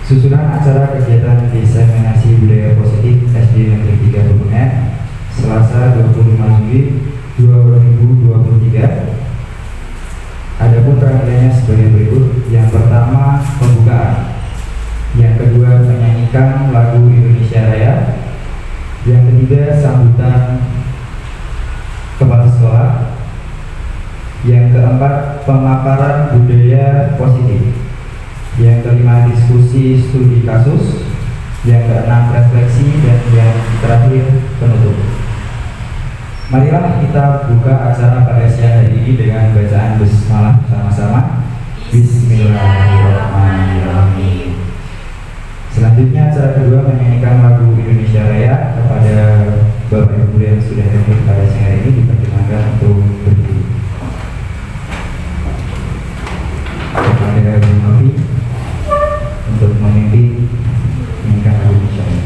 Susunan acara kegiatan diseminasi budaya positif SD Negeri 3 Kebumen Selasa 25 Juli 2023. Adapun rangkaiannya sebagai berikut. Yang pertama, pembukaan. Yang kedua, menyanyikan lagu Indonesia Raya. Yang ketiga, sambutan kepala sekolah. Yang keempat, pemaparan budaya positif. Yang kelima, diskusi studi kasus. Yang keenam, refleksi. Dan yang terakhir, penutup. Marilah kita buka acara pada siang hari ini dengan bacaan basmalah bersama-sama. Bismillahirrahmanirrahim. Selanjutnya acara kedua menyanyikan lagu Indonesia Raya. Kepada Bapak Ibu yang sudah hadir pada siang hari ini dipersilakan untuk berdiri. Kepada Bu Novi untuk memimpin menyanyikan lagu Indonesia Raya.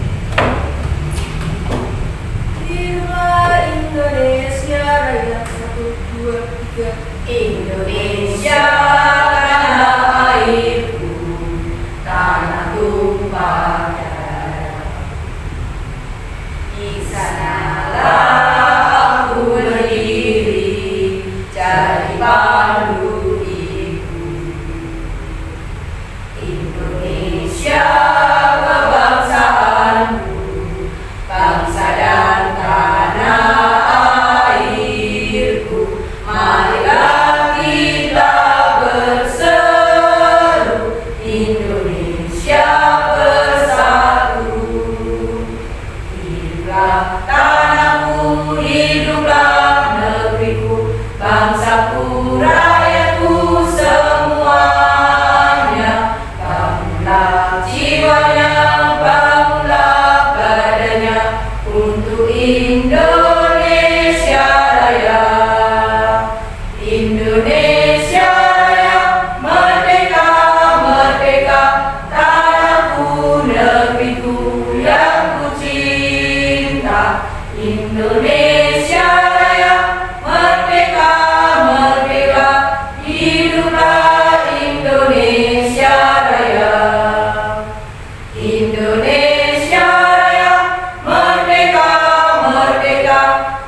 Indonesia Raya 1, 2, 3. Indonesia tanah airku, tanah tumpah darah. Di sanalah aku berdiri, jadi pandu ibu. Indonesia kebangsaanku, bangsa dan tanah airku. Marilah kita berseru, Indonesia bersatu. Hiduplah tanahku, hiduplah negeriku, bangsaku, rakyatku semuanya. Bangunlah jiwanya, bangunlah badannya untuk Indonesia Raya. Indonesia Raya, merdeka, merdeka, tanahku, negeriku yang ku cinta. Indonesia Raya, merdeka, merdeka, hiduplah Indonesia Raya. Indonesia Raya, merdeka, merdeka,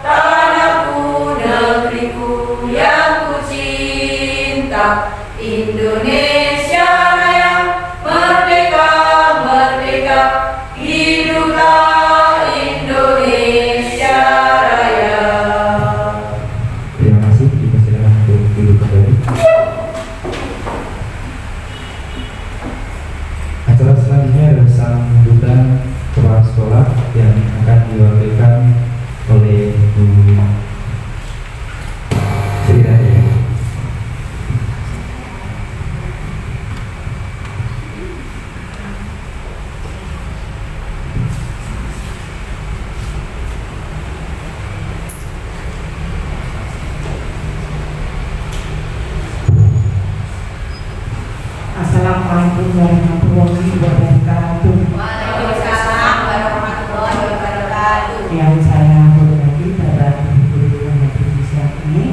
tanahku, negeriku yang ku cinta. Indonesia Raya, merdeka, merdeka, hiduplah Indonesia Raya. Terima kasih, dipersilakan untuk duduk kembali. Acara selanjutnya adalah sambutan kepala sekolah yang akan diwakilkan oleh Bu Sri Raya. Assalamualaikum warahmatullahi wabarakatuh. Waalaikumsalam warahmatullahi wabarakatuh. Yang saya hormati Bapak Ibu Guru yang hadir di siang ini.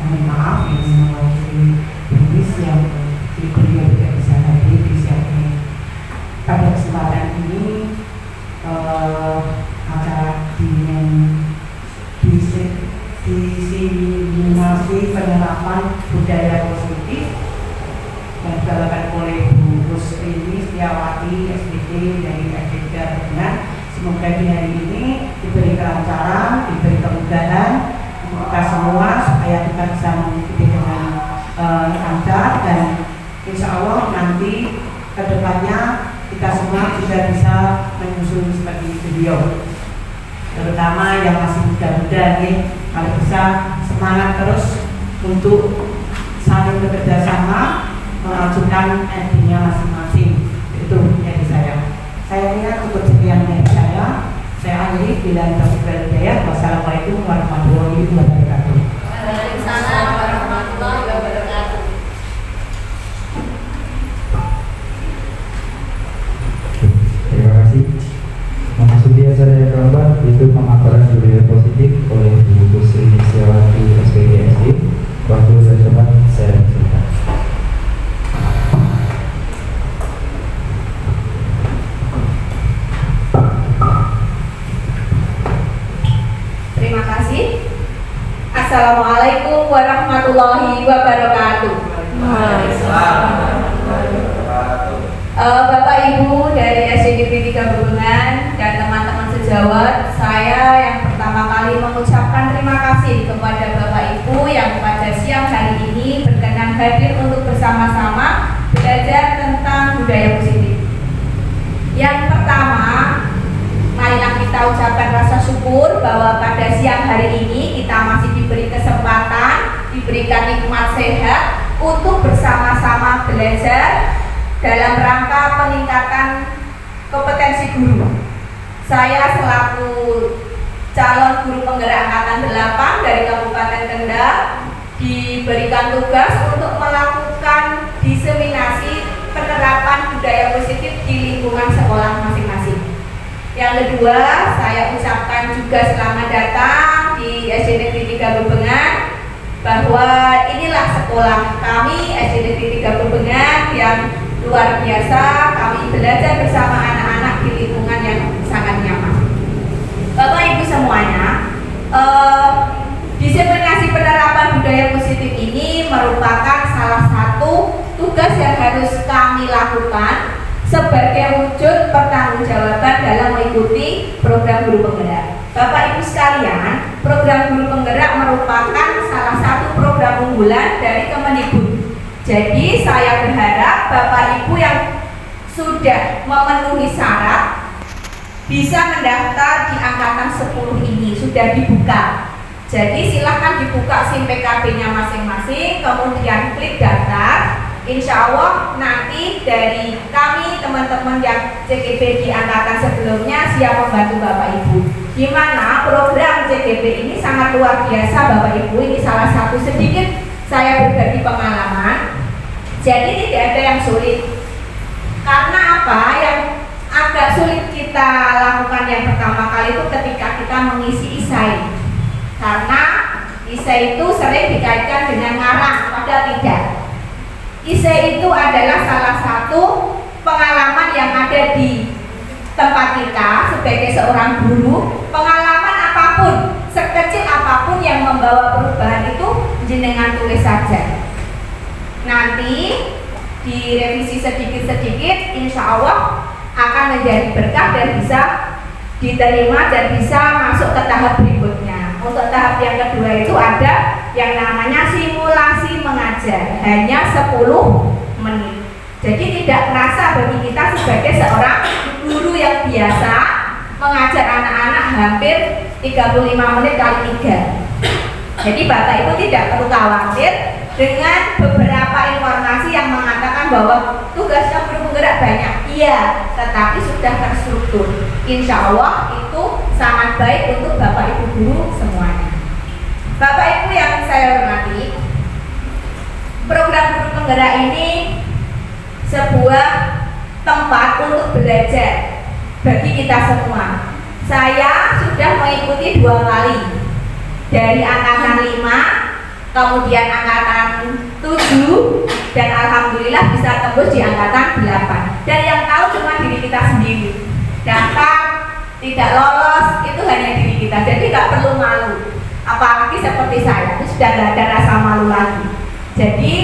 Mohon maaf ini mewakili Bumis yang beliau tidak bisa hadir di siang ini. Pada kesempatan ini acara diseminasi penerapan budaya positif yang dilakukan oleh Bu Rusrini Setiawati SPT dari SD Kebumen. Semoga di hari ini diberi kelancaran, diberi kemudahan untuk kita semua supaya kita bisa mengikuti dengan lancar, dan insya Allah nanti kedepannya kita semua juga bisa menyusun seperti beliau, terutama yang masih muda-muda nih. Kalau bisa semangat terus untuk saling bekerja sama, memajukan ID-nya masing-masing. Itu dari saya. Saya kira cukup sekian dari saya. Saya akhiri bila taufiq hidayah. Wassalamualaikum warahmatullahi wabarakatuh. Waalaikumsalam warahmatullahi wabarakatuh. Terima kasih. Memasuki acara yang keempat, yaitu pemaparan budaya positif oleh Bu Sri Setiawati SPDSD. Waktu dan tempat saya silakan. Assalamualaikum warahmatullahi wabarakatuh. Bapak Ibu dari SDGP 3 Bebengan dan teman-teman sejawat, saya yang pertama kali mengucapkan terima kasih kepada Bapak Ibu yang pada siang hari ini berkenan hadir untuk bersama-sama belajar tentang budaya positif. Yang pertama, marilah kita ucapkan rasa syukur bahwa pada siang hari ini kita masih diberi kesempatan, diberikan nikmat sehat untuk bersama-sama belajar dalam rangka peningkatan kompetensi guru. Saya selaku calon guru penggerak angkatan 8 dari Kabupaten Kendal diberikan tugas untuk melakukan diseminasi penerapan budaya positif di lingkungan sekolah masing-masing. Yang kedua, saya ucapkan juga selamat datang di SD Negeri 3 Bebengan, bahwa inilah sekolah kami SD Negeri 3 Bebengan yang luar biasa. Kami belajar bersama anak-anak di lingkungan yang sangat nyaman. Bapak Ibu semuanya, diseminasi penerapan budaya positif ini merupakan salah satu tugas yang harus kami lakukan sebagai wujud pertanggungjawaban dalam mengikuti program guru penggerak. Bapak Ibu sekalian, program guru penggerak merupakan salah satu program unggulan dari Kemendikbud. Jadi saya berharap Bapak Ibu yang sudah memenuhi syarat bisa mendaftar di angkatan 10 ini, sudah dibuka. Jadi silahkan dibuka SIM PKB-nya masing-masing, kemudian klik daftar. Insya Allah nanti dari kami teman-teman yang CGP di angkatan sebelumnya siap membantu Bapak Ibu. Di mana program CGP ini sangat luar biasa Bapak Ibu. Ini salah satu sedikit saya berbagi pengalaman. Jadi tidak ada yang sulit. Karena apa? Yang agak sulit kita lakukan yang pertama kali itu ketika kita mengisi isai. Karena isai itu sering dikaitkan dengan ngarang, padahal tidak. ISE itu adalah salah satu pengalaman yang ada di tempat kita sebagai seorang guru. Pengalaman apapun, sekecil apapun yang membawa perubahan itu jenengan tulis saja. Nanti direvisi sedikit-sedikit, insya Allah akan menjadi berkah dan bisa diterima dan bisa masuk ke tahap berikutnya. Untuk tahap yang kedua itu ada yang namanya simulasi mengajar, hanya 10 menit. Jadi tidak terasa bagi kita sebagai seorang guru yang biasa mengajar anak-anak hampir 35 menit kali 3. Jadi Bapak Ibu tidak perlu khawatir dengan beberapa informasi yang mengatakan bahwa tugasnya guru penggerak banyak. Iya, tetapi sudah terstruktur. Insya Allah itu sangat baik untuk Bapak Ibu guru semuanya. Bapak Ibu yang saya hormati, program guru penggerak ini sebuah tempat untuk belajar bagi kita semua. Saya sudah mengikuti 2 kali, dari angkatan 5, kemudian angkatan 7, dan alhamdulillah bisa tembus di angkatan 8. Dan yang tahu cuma diri kita sendiri. Daftar, tidak lolos, itu hanya diri kita. Jadi nggak perlu malu. Apalagi seperti saya, itu sudah nggak ada rasa malu lagi. Jadi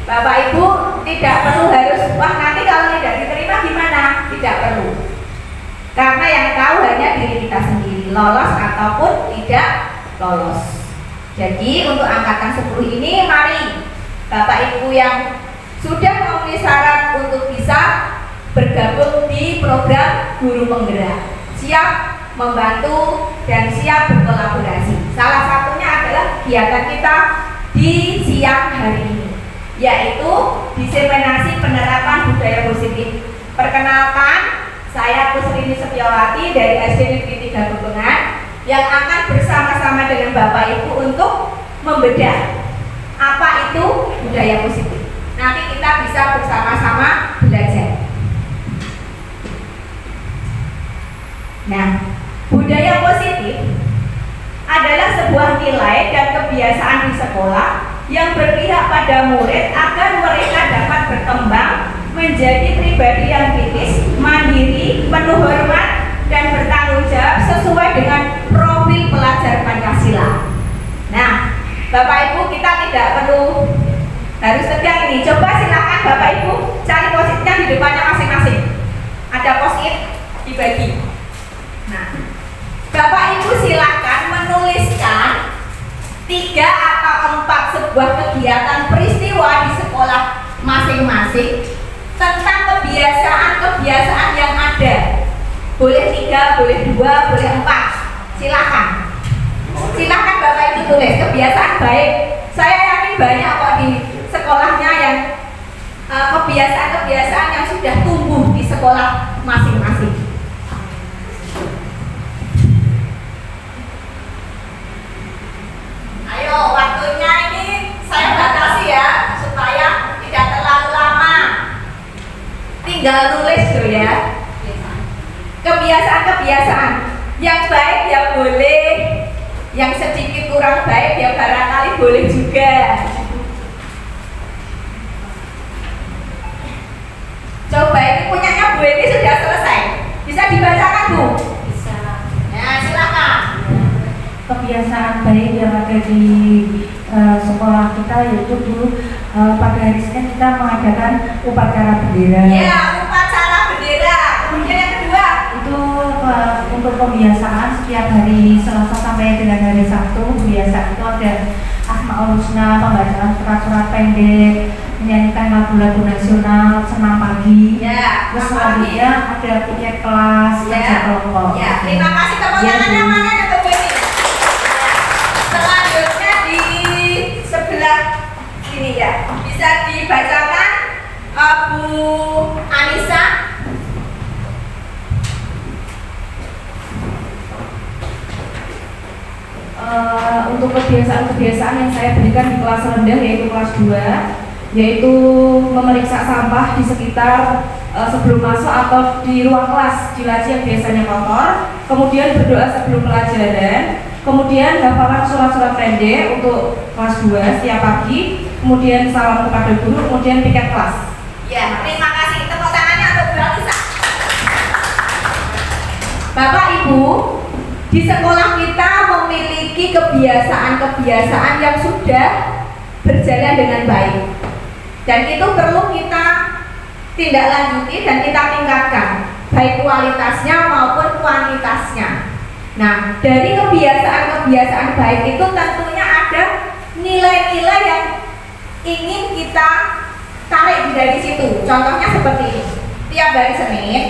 Bapak Ibu tidak perlu harus, wah nanti kalau tidak diterima gimana? Tidak perlu. Karena yang tahu hanya diri kita sendiri, lolos ataupun tidak lolos. Jadi untuk angkatan 10 ini, mari Bapak Ibu yang sudah memenuhi syarat untuk bisa bergabung di program guru penggerak, siap membantu dan siap berkolaborasi. Salah satunya adalah kegiatan kita di siang hari ini, yaitu diseminasi penerapan budaya positif. Perkenalkan, saya Kusrini Setiawati dari SD Negeri 3 Bebengan yang akan bersama-sama dengan Bapak Ibu untuk membedah apa itu budaya positif. Nanti kita bisa bersama-sama belajar. Nah, budaya positif adalah sebuah nilai dan kebiasaan di sekolah yang berpihak pada murid agar mereka dapat berkembang menjadi pribadi yang kritis, mandiri, penuh hormat, dan bertanggung jawab sesuai dengan profil pelajar Pancasila. Nah, Bapak Ibu, kita tidak perlu harus tegang ini. Coba silakan Bapak Ibu cari post-itnya di depannya masing-masing. Ada post-it dibagi. Nah, Bapak Ibu silakan menuliskan 3 atau 4 sebuah kegiatan peristiwa di sekolah masing-masing tentang kebiasaan-kebiasaan yang ada. Boleh 3, boleh 2, boleh 4. Silakan. Silakan Bapak Ibu tulis kebiasaan baik. Saya yakin banyak kok di sekolahnya yang kebiasaan-kebiasaan yang sudah tumbuh di sekolah masing-masing. Ayo, waktunya ini saya batasi ya supaya tidak terlalu lama. Tinggal nulis tuh ya. Kebiasaan-kebiasaan yang baik ya boleh, yang sedikit kurang baik ya barangkali boleh juga. Coba ini punyanya Bu ini sudah selesai. Bisa dibacakan Bu? Bisa. Ya silakan. Kebiasaan baik yang ada di sekolah kita yaitu dulu pada hari Senin kita mengadakan upacara bendera. Ya, upacara bendera. Kemudian yang kedua Itu untuk kebiasaan setiap hari Selasa sampai dengan hari Sabtu biasa itu ada Asmaul Husna, pembacaan surat-surat pendek, menyanyikan lagu-lagu nasional, senam pagi. ya, Terus apa lagi? selanjutnya ada pikir kelas, kerja kelompok. Ya, terima kasih tepuk tangannya Bu. mana untuk Bu ini. Selanjutnya di sebelah sini ya, bisa dibacakan Bu Anissa. Untuk kebiasaan-kebiasaan yang saya berikan di kelas rendah yaitu kelas 2, yaitu memeriksa sampah di sekitar sebelum masuk atau di ruang kelas di laci yang biasanya kotor, kemudian berdoa sebelum pelajaran, kemudian hafalan surat-surat pendek untuk kelas 2 setiap pagi, kemudian salam kepada guru, kemudian piket kelas. Ya, terima kasih. Tepuk tangannya untuk Bu Anissa. Bapak Ibu, di sekolah kita memiliki kebiasaan-kebiasaan yang sudah berjalan dengan baik, dan itu perlu kita tindak lanjuti dan kita tingkatkan baik kualitasnya maupun kuantitasnya. Nah, dari kebiasaan-kebiasaan baik itu tentunya ada nilai-nilai yang ingin kita tarik dari situ. Contohnya seperti ini. Tiap hari Senin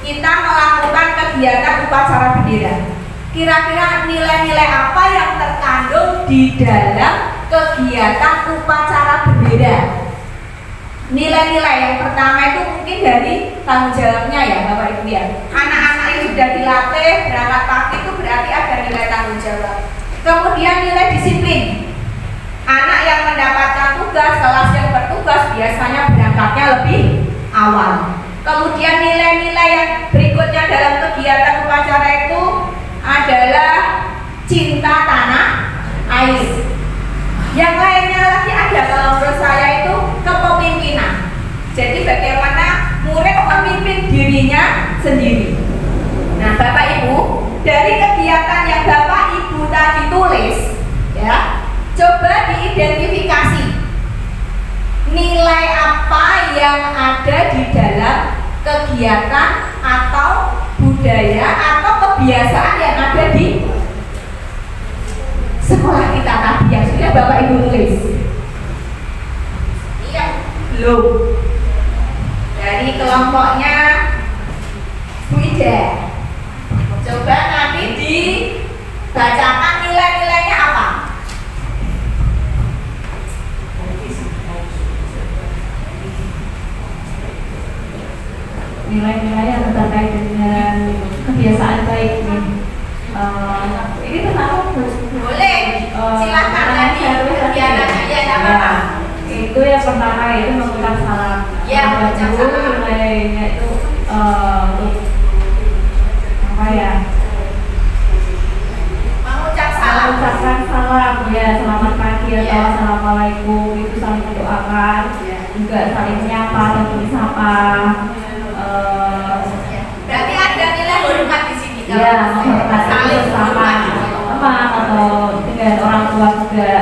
kita melakukan kegiatan upacara bendera. Kira-kira nilai-nilai apa yang terkandung di dalam kegiatan upacara bendera? Nilai-nilai yang pertama itu mungkin dari tanggung jawabnya ya Bapak Ibu ya. Anak-anak yang sudah dilatih berangkat pagi itu berarti ada nilai tanggung jawab. Kemudian nilai disiplin. Anak yang mendapatkan tugas, kelas yang bertugas biasanya berangkatnya lebih awal. Kemudian nilai-nilai yang berikutnya dalam kegiatan upacara itu adalah cinta tanah air. Yang lainnya lagi ada kalau menurut saya itu kepemimpinan. Jadi bagaimana murid memimpin dirinya sendiri. Nah Bapak Ibu, dari kegiatan yang Bapak Ibu tadi tulis ya, coba diidentifikasi nilai apa yang ada di dalam kegiatan atau budaya atau kebiasaan yang ada di sekolah kita tadi yang sudah Bapak Ibu tulis. Iya, belum. Dari kelompoknya Bu Ida, coba nanti dibacakan nilai-nilainya apa. Nilai-nilai yang terkait dengan kebiasaan baik nih. Ini termasuk Boleh, silakan nanti kegiatannya ya, tidak apa-apa. Itu yang pertama itu mengucap salam. Ya, mengucap salam. Nilainya itu untuk apa ya? Mengucap salam. Mengucapkan salam ya, selamat pagi atau Ya. assalamualaikum, itu saling mendoakan, juga saling menyapa dan bersapa. Berarti ada nilai hormat di sini. Ya, menghormati saling bersama hormat. teman atau dengan orang tua juga.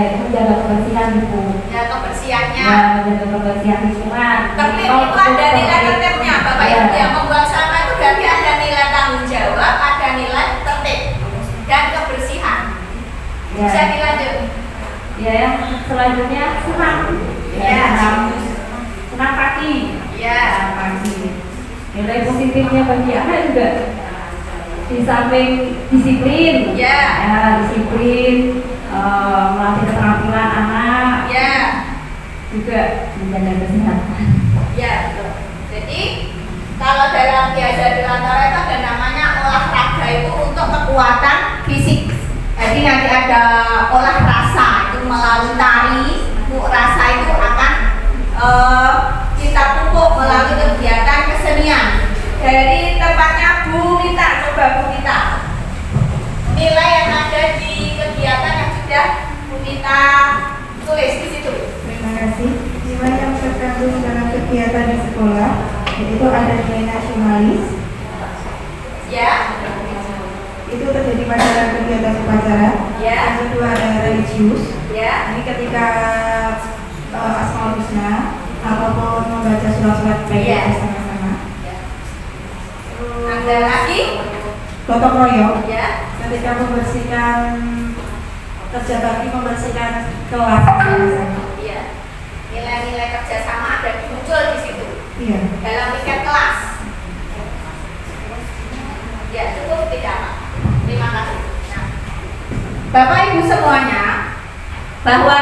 itu menjaga kebersihan buku. Ya, kebersihannya. Ya, menjaga kebersihan lingkungan. Tertib itu ada nilai tertibnya, Bapak Ibu yang membuang sampah itu berarti ada nilai tanggung jawab, ada nilai tertib dan kebersihan. Ya. Bisa dilanjut. Ya, yang selanjutnya senang. Ya. Senang pagi. Ya. Senang pagi. Nilai positifnya bagi anak juga di samping disiplin. Ya. Ya, disiplin, melatih keterampilan anak. Ya. Juga menjaga kesehatan. Ya, betul. Jadi kalau dalam biasa dirantara itu ada namanya olahraga itu untuk kekuatan fisik. Jadi nanti ada olah rasa itu melalui tari, rasa itu akan kita pupuk melalui kegiatan kesenian. Dari tempatnya Bu Mita, coba Bu Mita. Nilai yang ada di kegiatan yang sudah Bu Mita tulis di situ. Terima kasih. Nilai yang terkandung dalam kegiatan di sekolah yaitu ada nilai nasionalis. Ya. Itu terjadi pada kegiatan upacara. Ya. Yang kedua ada religius. Ya. Ini ketika Asmaul Husna ataupun membaca surat-surat baik Ya. bersama-sama. Ada lagi? Gotong royong. Ya. Ketika membersihkan kerja bakti, membersihkan kelas bersama-sama. Iya. Nilai-nilai kerjasama ada muncul di situ Iya. dalam tiket kelas. Ya, cukup tidak Pak. Terima kasih. Nah, Bapak Ibu semuanya, bahwa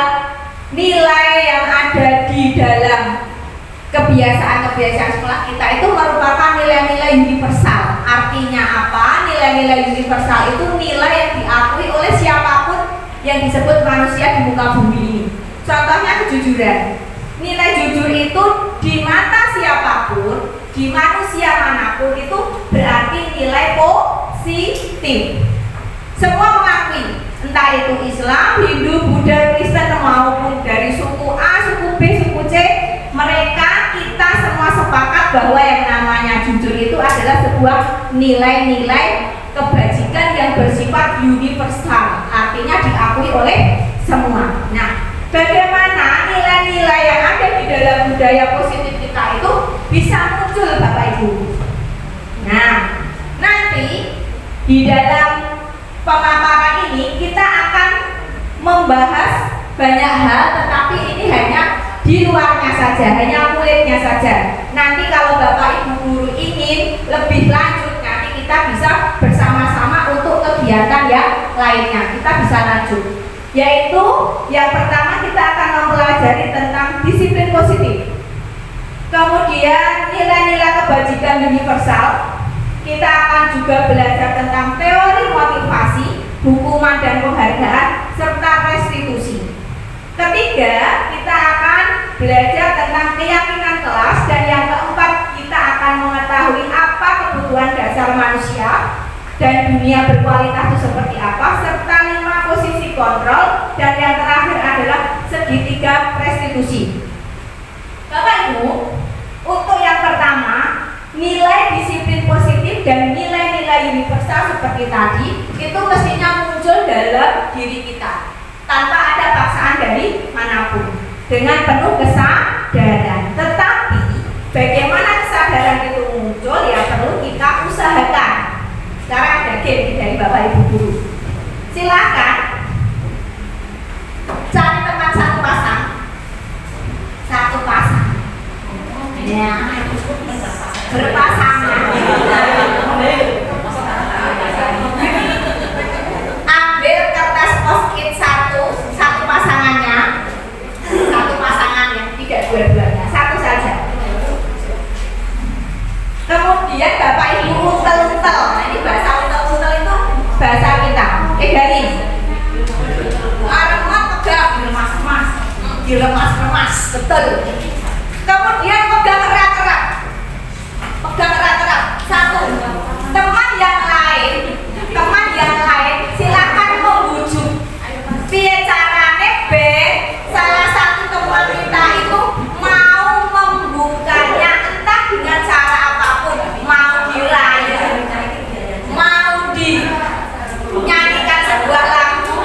nilai yang ada di dalam kebiasaan-kebiasaan sekolah kita itu merupakan nilai-nilai universal. Artinya apa? Nilai-nilai universal itu nilai yang diakui oleh siapapun yang disebut manusia di muka bumi ini. Contohnya kejujuran. Nilai jujur itu di mata siapapun, di manusia manapun itu berarti nilai positif. Semua mengakui, entah itu Islam, Hindu, Buddha, Kristen maupun dari suku A, suku B, suku C, mereka kita semua sepakat bahwa yang namanya jujur itu adalah sebuah nilai-nilai kebajikan yang bersifat universal, artinya diakui oleh semua. Nah, bagaimana nilai-nilai yang ada di dalam budaya positif kita itu bisa muncul, Bapak Ibu? Nah, nanti di dalam pemaparan ini kita akan membahas banyak hal, tetapi ini hanya di luarnya saja, hanya kulitnya saja. Nanti kalau Bapak Ibu guru ingin lebih lanjut, nanti kita bisa bersama-sama untuk kegiatan yang lainnya. Kita bisa lanjut. Yaitu yang pertama kita akan mempelajari tentang disiplin positif. Kemudian nilai-nilai kebajikan universal. Kita akan juga belajar tentang teori motivasi, hukuman dan penghargaan, serta restitusi. Ketiga, kita akan belajar tentang keyakinan kelas, dan yang keempat kita akan mengetahui apa kebutuhan dasar manusia dan dunia berkualitas itu seperti apa, serta 5 posisi kontrol, dan yang terakhir adalah segitiga restitusi. Bapak Ibu, untuk yang pertama, nilai disiplin positif dan nilai-nilai universal seperti tadi itu mestinya muncul dalam diri kita tanpa ada paksaan dari manapun, dengan penuh kesadaran. Tetapi bagaimana kesadaran itu muncul ya perlu kita usahakan. Sekarang ada game dari Bapak Ibu guru. Silakan cari teman satu pasang. Satu pasang. Ya. Berpasangan. Ambil kertas post-it satu pasangannya, tidak dua-duanya, satu saja. Kemudian Bapak Ibu untel-untel. Nah, ini bahasa untel-untel itu bahasa kita. Garis. Remat pegang, diremas-remas, betul. Kemudian pegang erat-erat. Satu. Teman yang lain silakan membujuk. Piye carane ben salah satu teman kita itu mau membukanya, entah dengan cara apapun, mau dirayu, mau dinyanyikan sebuah lagu,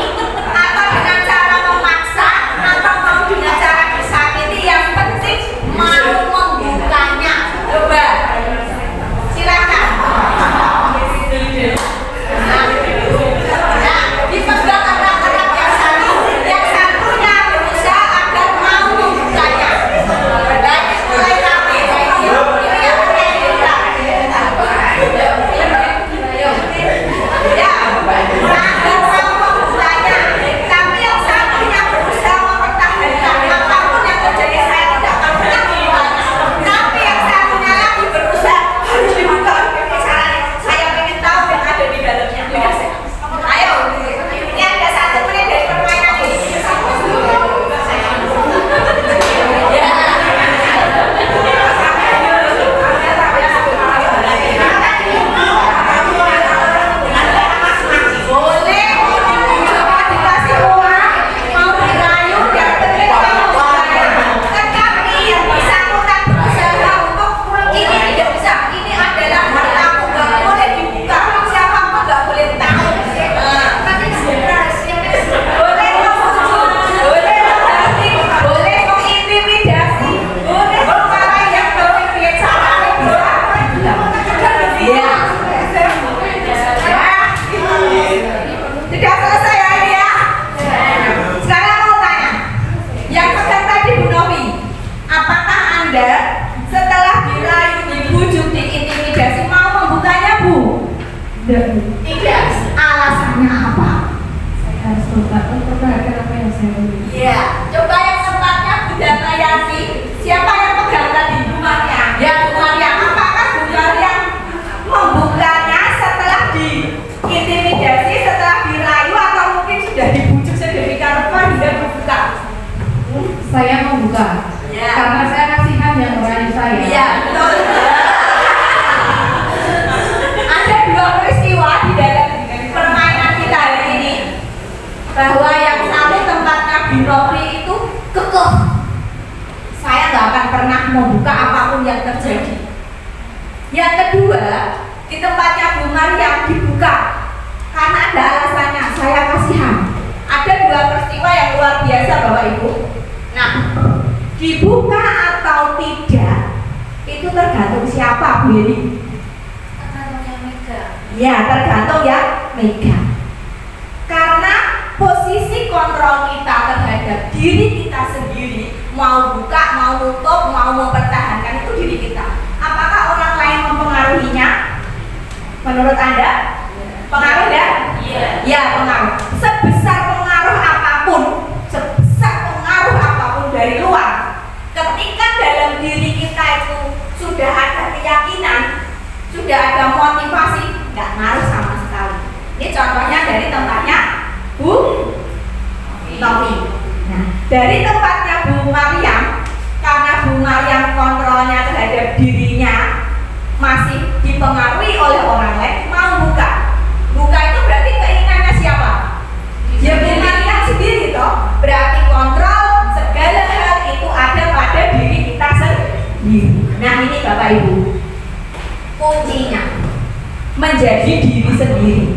atau dengan cara memaksa saya membuka Ya. karena saya kasihan yang melayani saya. Iya, betul. Ada dua peristiwa di dalam permainan kita hari ini, bahwa yang satu tempatnya binokri itu kekeh. Saya nggak akan pernah membuka apapun yang terjadi. Yang kedua, di tempatnya Bu Maryam dibuka karena ada alasannya. Saya kasihan. Ada dua peristiwa yang luar biasa, Bapak Ibu. Nah, dibuka atau tidak itu tergantung siapa, Bu Yeni. Tergantung yang megang. Ya, tergantung yang megang. Karena posisi kontrol kita terhadap diri kita sendiri, mau buka, mau tutup, mau mempertahankan, itu diri kita. Apakah orang lain mempengaruhinya? Menurut Anda? Pengaruh ya? Iya. Ya, pengaruh. Sebesar pengaruh apapun dari luar, ketika dalam diri kita itu sudah ada keyakinan, sudah ada motivasi, nggak ngaruh sama sekali. Ini contohnya dari tempatnya Bu Novi. Nah, dari tempatnya Bu Maryam, karena Bu Maryam kontrolnya terhadap dirinya masih dipengaruhi oleh orang lain, mau buka. Buka itu berarti keinginannya siapa? Ya Bu Maryam sendiri toh. Berarti kontrol segala hal itu ada pada diri kita sendiri. Nah, ini Bapak Ibu, kuncinya menjadi diri sendiri.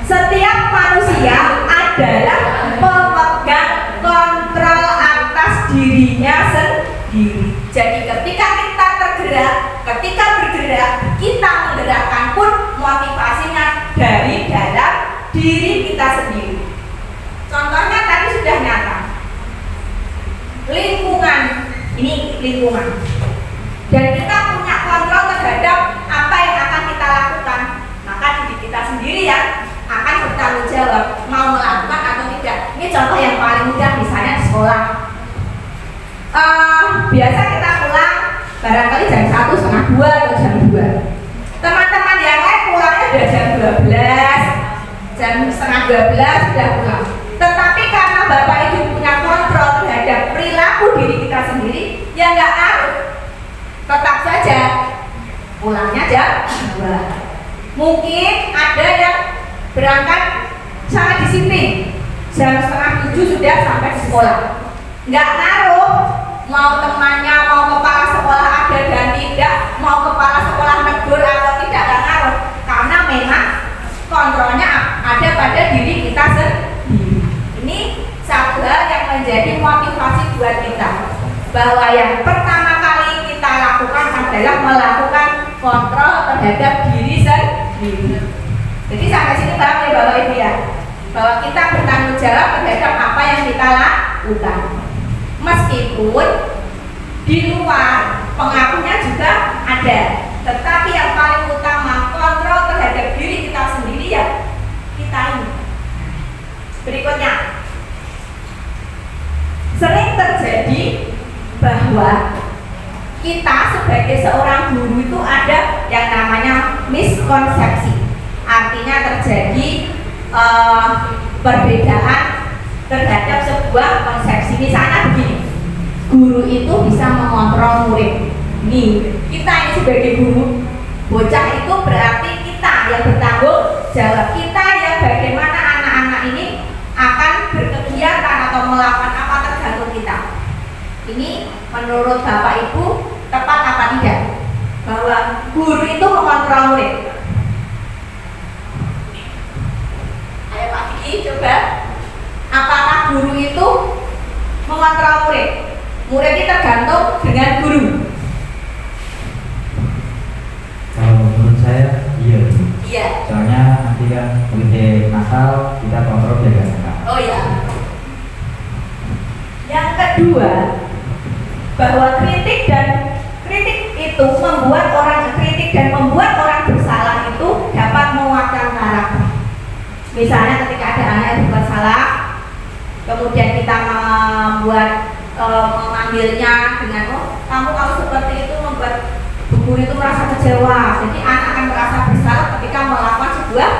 Setiap manusia adalah pemegang kontrol atas dirinya sendiri. Jadi ketika kita tergerak, ketika bergerak, kita menggerakkan pun motivasinya dari dalam diri kita sendiri. Contohnya tadi sudah nyata. Lingkungan, ini lingkungan. Dan kita punya kontrol terhadap apa yang akan kita lakukan. Maka diri kita sendiri yang akan bertanggung jawab mau melakukan atau tidak. Ini contoh yang paling mudah, misalnya di sekolah. Biasa kita pulang barangkali jam 1, setengah 2 atau jam 2. Teman-teman yang lain pulangnya udah jam 12, jam setengah 12 sudah pulang. Tetapi karena Bapak Ibu punya kontrol terhadap perilaku diri kita sendiri, ya nggak ngaruh. Tetap saja pulangnya jam 2. Mungkin ada yang berangkat sangat disiplin, jam setengah 7 sudah sampai di sekolah. Nggak ngaruh mau temannya, mau kepala sekolah ada dan tidak, mau kepala sekolah negur atau tidak, nggak ngaruh. Karena memang kontrolnya ada pada diri kita sendiri. Ini satu hal yang menjadi motivasi buat kita, bahwa yang pertama kali kita lakukan adalah melakukan kontrol terhadap diri sendiri. Jadi sampai sini paham ya Bapak Ibu ya, bahwa kita bertanggung jawab terhadap apa yang kita lakukan. Meskipun di luar pengaruhnya juga ada, tetapi yang paling utama kontrol terhadap diri kita sendiri ya kita ini. Berikutnya, sering terjadi bahwa kita sebagai seorang guru itu ada yang namanya miskonsepsi. Artinya terjadi perbedaan terhadap sebuah konsepsi. Misalnya begini, guru itu bisa mengontrol murid. Nih, kita ini sebagai guru, bocah itu berarti kita yang bertanggung jawab. Kita yang bagaimana anak-anak ini akan berkegiatan atau melakukan apa tergantung kita. Ini menurut Bapak Ibu tepat apa tidak? Bahwa guru itu mengontrol murid. Ayo Pak Vicky coba. Apakah guru itu mengontrol murid? Murid itu tergantung dengan guru. Kalau menurut saya iya. Iya. Soalnya nanti kan murid nakal, kita kontrol jaga nakal. Oh ya. Yang kedua, bahwa kritik itu membuat orang kritik dan membuat orang bersalah itu dapat menguatkan karakter. Misalnya ketika ada anak yang berbuat salah, kemudian kita memanggilnya dengan kamu kalau seperti itu membuat bu guru itu merasa kecewa. Jadi anak akan merasa bersalah ketika melakukan sebuah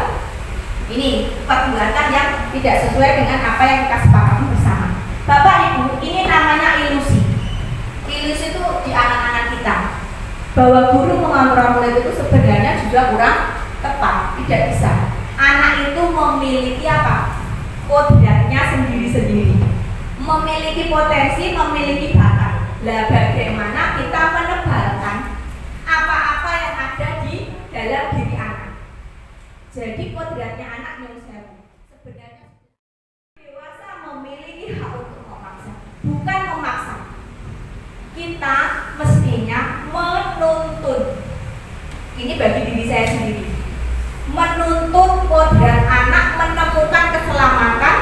perbuatan yang tidak sesuai dengan apa yang kita sepakati bersama. Bapak Ibu, ini namanya bahwa guru mengontrol murid itu sebenarnya juga kurang tepat, tidak bisa. Anak itu memiliki apa? Kodratnya sendiri-sendiri, memiliki potensi, memiliki bakat. Lah bagaimana kita menebalkan apa-apa yang ada di dalam diri anak? Jadi kodratnya anak sebenarnya dewasa memiliki hak untuk memaksa, bukan memaksa. Kita mestinya menuntun. Ini bagi diri saya sendiri. Menuntun kodrat anak menemukan keselamatan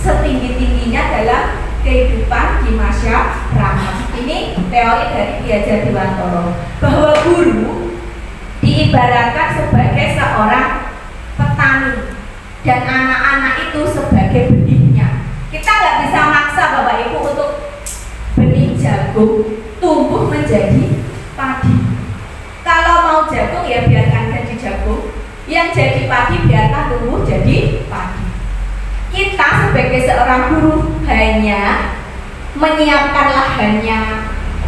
setinggi-tingginya dalam kehidupan di masyarakat. Ini teori dari Ki Hajar Dewantoro, bahwa guru diibaratkan sebagai seorang petani dan anak-anak itu sebagai benihnya. Kita nggak bisa maksa Bapak Ibu untuk benih jagung tumbuh menjadi padi. Kalau mau jagung ya biarkan jadi jagung, yang jadi padi biarkan tumbuh jadi padi. Kita sebagai seorang guru hanya menyiapkan lahannya,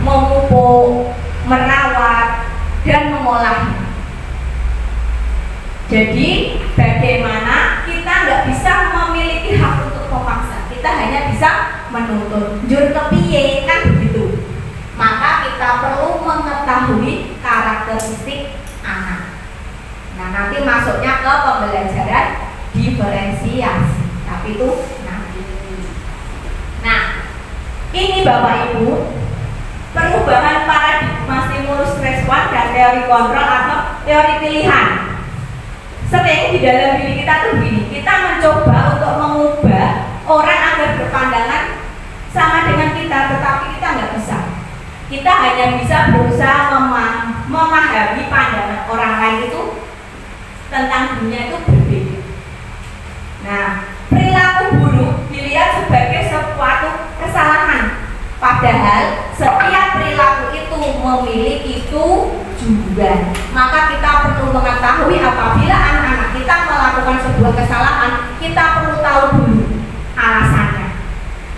memupuk, merawat, dan mengolahnya. Jadi bagaimana kita nggak bisa memiliki hak untuk memaksa, kita hanya bisa menuntun. Jur kepiye kan begitu. Maka kita perlu mengetahui karakteristik anak. Nah nanti masuknya ke pembelajaran diferensiasi, tapi itu nanti. Nah ini Bapak Ibu, perubahan paradigma stimulus respon dan teori kontrol atau teori pilihan. Sering di dalam diri kita tuh begini, kita mencoba untuk mengubah orang agar berpandangan sama dengan kita, tetapi kita nggak bisa. Kita hanya bisa berusaha memahami pandangan orang lain itu tentang dunia itu berbeda. Nah, perilaku buruk dilihat sebagai suatu kesalahan, padahal setiap perilaku itu memiliki tujuan. Maka kita perlu mengetahui apabila anak-anak kita melakukan sebuah kesalahan, kita perlu tahu dulu alasannya.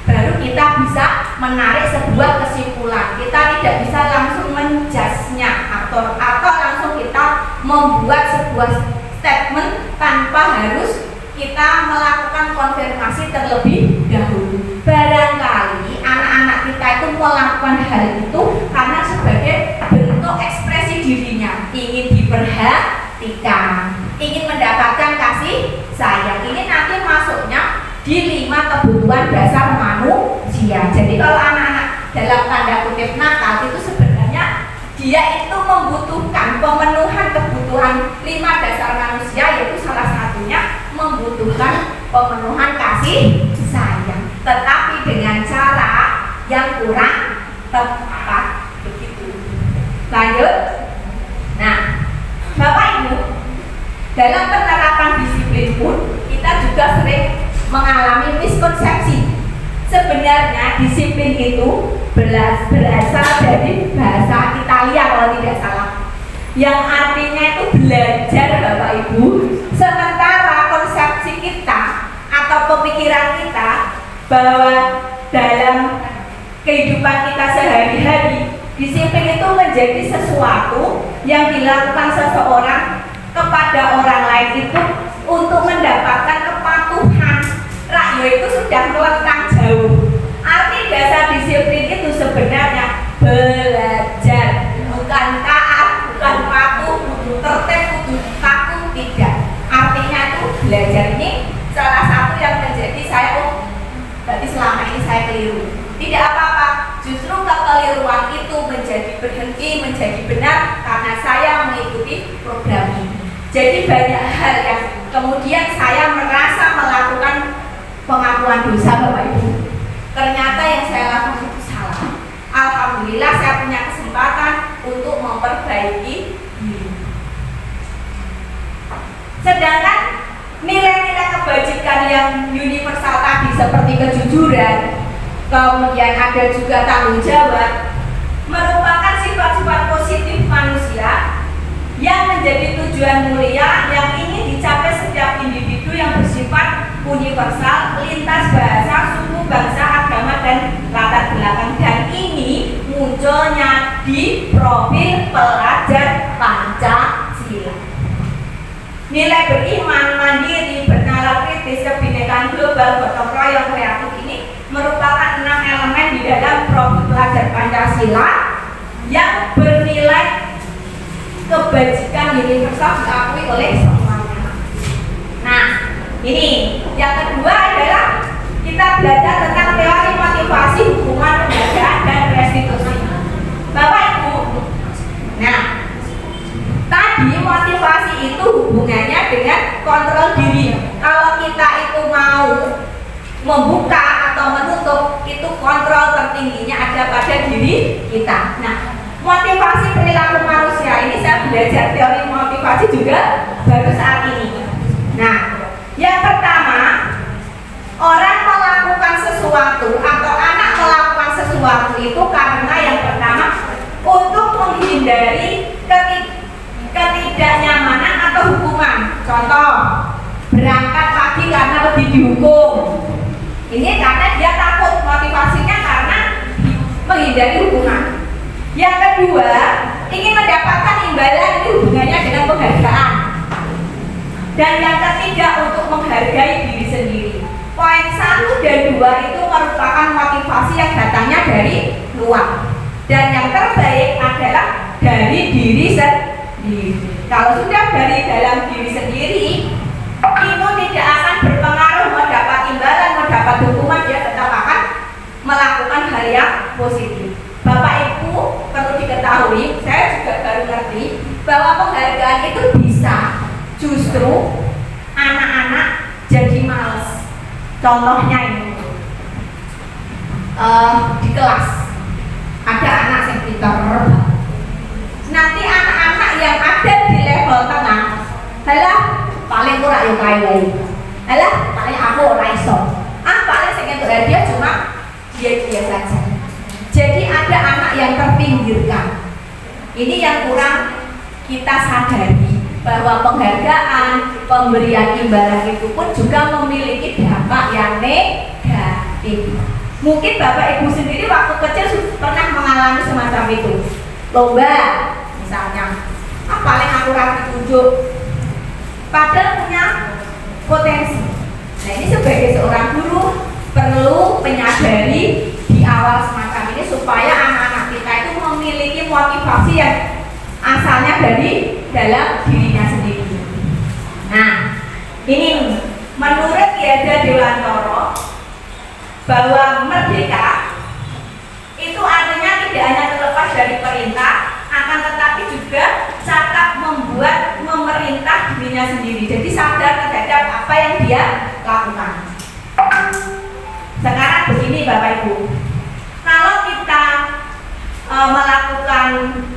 Baru kita bisa menarik sebuah kesimpulan. Kita tidak bisa langsung menjudge-nya atau langsung kita membuat sebuah statement tanpa harus kita melakukan konfirmasi terlebih dahulu. Barangkali anak-anak kita itu melakukan hal itu karena sebagai bentuk ekspresi dirinya, ingin diperhatikan, ingin mendapatkan kasih sayang. Ini nanti masuknya di 5 kebutuhan dasar manusia. Jadi kalau anak-anak dalam tanda kutip nakal itu sebenarnya dia itu membutuhkan pemenuhan kebutuhan 5 dasar manusia, yaitu salah satunya membutuhkan pemenuhan kasih sayang, tetapi dengan cara yang kurang tepat. Begitu. Lanjut. Nah, Bapak Ibu, dalam penerapan disiplin pun kita juga sering mengalami miskonsepsi. Sebenarnya disiplin itu berasal dari bahasa Italia kalau tidak salah, yang artinya itu belajar Bapak Ibu. Sementara konsepsi kita atau pemikiran kita bahwa dalam kehidupan kita sehari-hari, disiplin itu menjadi sesuatu yang dilakukan seseorang kepada orang lain itu untuk mendapatkan kepatuhan. Rakyo itu sudah melengkang jauh. Arti dasar disiplin itu sebenarnya belajar, bukan taat, bukan patuh, kudu tertib, kudu kaku, tidak. Artinya itu belajar. Ini salah satu yang menjadi saya, berarti selama ini saya keliru. Tidak apa-apa, justru kekeliruan itu menjadi berhenti, menjadi benar karena saya mengikuti program ini. Jadi banyak hal yang kemudian saya merasa melakukan pengakuan dosa Bapak Ibu. Ternyata yang saya lakukan itu salah. Alhamdulillah saya punya kesempatan untuk memperbaiki diri. Sedangkan nilai-nilai kebajikan yang universal tadi seperti kejujuran, kemudian ada juga tanggung jawab, merupakan sifat-sifat positif manusia yang menjadi tujuan mulia yang ingin dicapai setiap individu yang bersifat universal, lintas bahasa, suku, bangsa, agama, dan latar belakang. Dan ini munculnya di Pancasila yang bernilai kebajikan universal diakui oleh semuanya. Nah, ini yang kedua adalah kita belajar tentang teori motivasi hubungan penghargaan dan restitusi. Bapak Ibu, nah tadi motivasi itu hubungannya dengan kontrol diri. Kalau kita itu mau membuka atau menutup, itu kontrol tertingginya ada pada diri kita. Nah, motivasi perilaku manusia ini saya belajar teori motivasi juga baru saat ini. Nah, yang pertama, orang melakukan sesuatu atau anak melakukan sesuatu itu karena yang pertama untuk menghindari ketidaknyamanan atau hukuman. Contoh, berangkat pagi karena lebih dihukum. Ini karena dia takut, motivasinya karena menghindari hukuman. Yang kedua, ingin mendapatkan imbalan, ini hubungannya dengan penghargaan. Dan yang ketiga, untuk menghargai diri sendiri. Poin 1 dan 2 itu merupakan motivasi yang datangnya dari luar. Dan yang terbaik adalah dari diri sendiri. Kalau sudah dari dalam diri sendiri, itu tidak akan berpengaruh mau dapat imbalan, mau dapat hukuman, dia tetap akan melakukan hal yang positif. Bapak Ibu perlu diketahui, saya juga baru ngerti bahwa penghargaan itu bisa justru anak-anak jadi males. Contohnya ini, di kelas ada anak yang pintar, nanti anak-anak yang ada di level tengah, halah paling kurang yang kaya, halah paling aku ora iso, paling sing entuk hadiah cuma dia saja. Jadi ada anak yang terpinggirkan. Ini yang kurang kita sadari, bahwa penghargaan, pemberian imbalan itu pun juga memiliki dampak yang negatif. Mungkin Bapak Ibu sendiri waktu kecil pernah mengalami semacam itu. Lomba misalnya, paling aku rapi tunjuk, padahal punya potensi. Nah, ini sebagai seorang guru perlu menyadari di awal semacam ini supaya anak-anak kita itu memiliki motivasi yang asalnya dari dalam dirinya sendiri. Nah, ini menurut Ki Hajar Dewantara bahwa merdeka itu artinya tidak hanya terlepas dari perintah, akan tetapi juga cakap membuat memerintah dirinya sendiri. Jadi sadar terhadap apa yang dia lakukan. Sekarang begini Bapak Ibu, kalau kita melakukan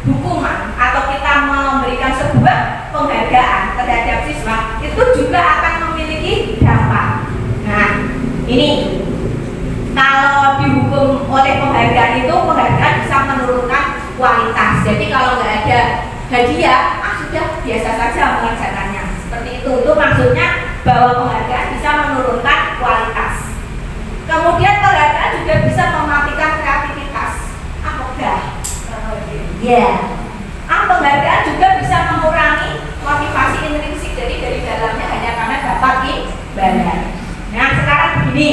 hukuman atau kita memberikan sebuah penghargaan terhadap siswa, itu juga akan memiliki dampak. Nah, ini kalau dihukum oleh penghargaan itu, penghargaan bisa menurunkan kualitas. Jadi kalau nggak ada hadiah, sudah biasa saja mengerjakannya. Seperti itu maksudnya bahwa penghargaan bisa menurunkan kualitas. Kemudian penghargaan juga bisa mematikan kreativitas. Penghargaan juga bisa mengurangi motivasi intrinsik, jadi dari dalamnya hanya karena dapat imbalan. Nah, sekarang begini,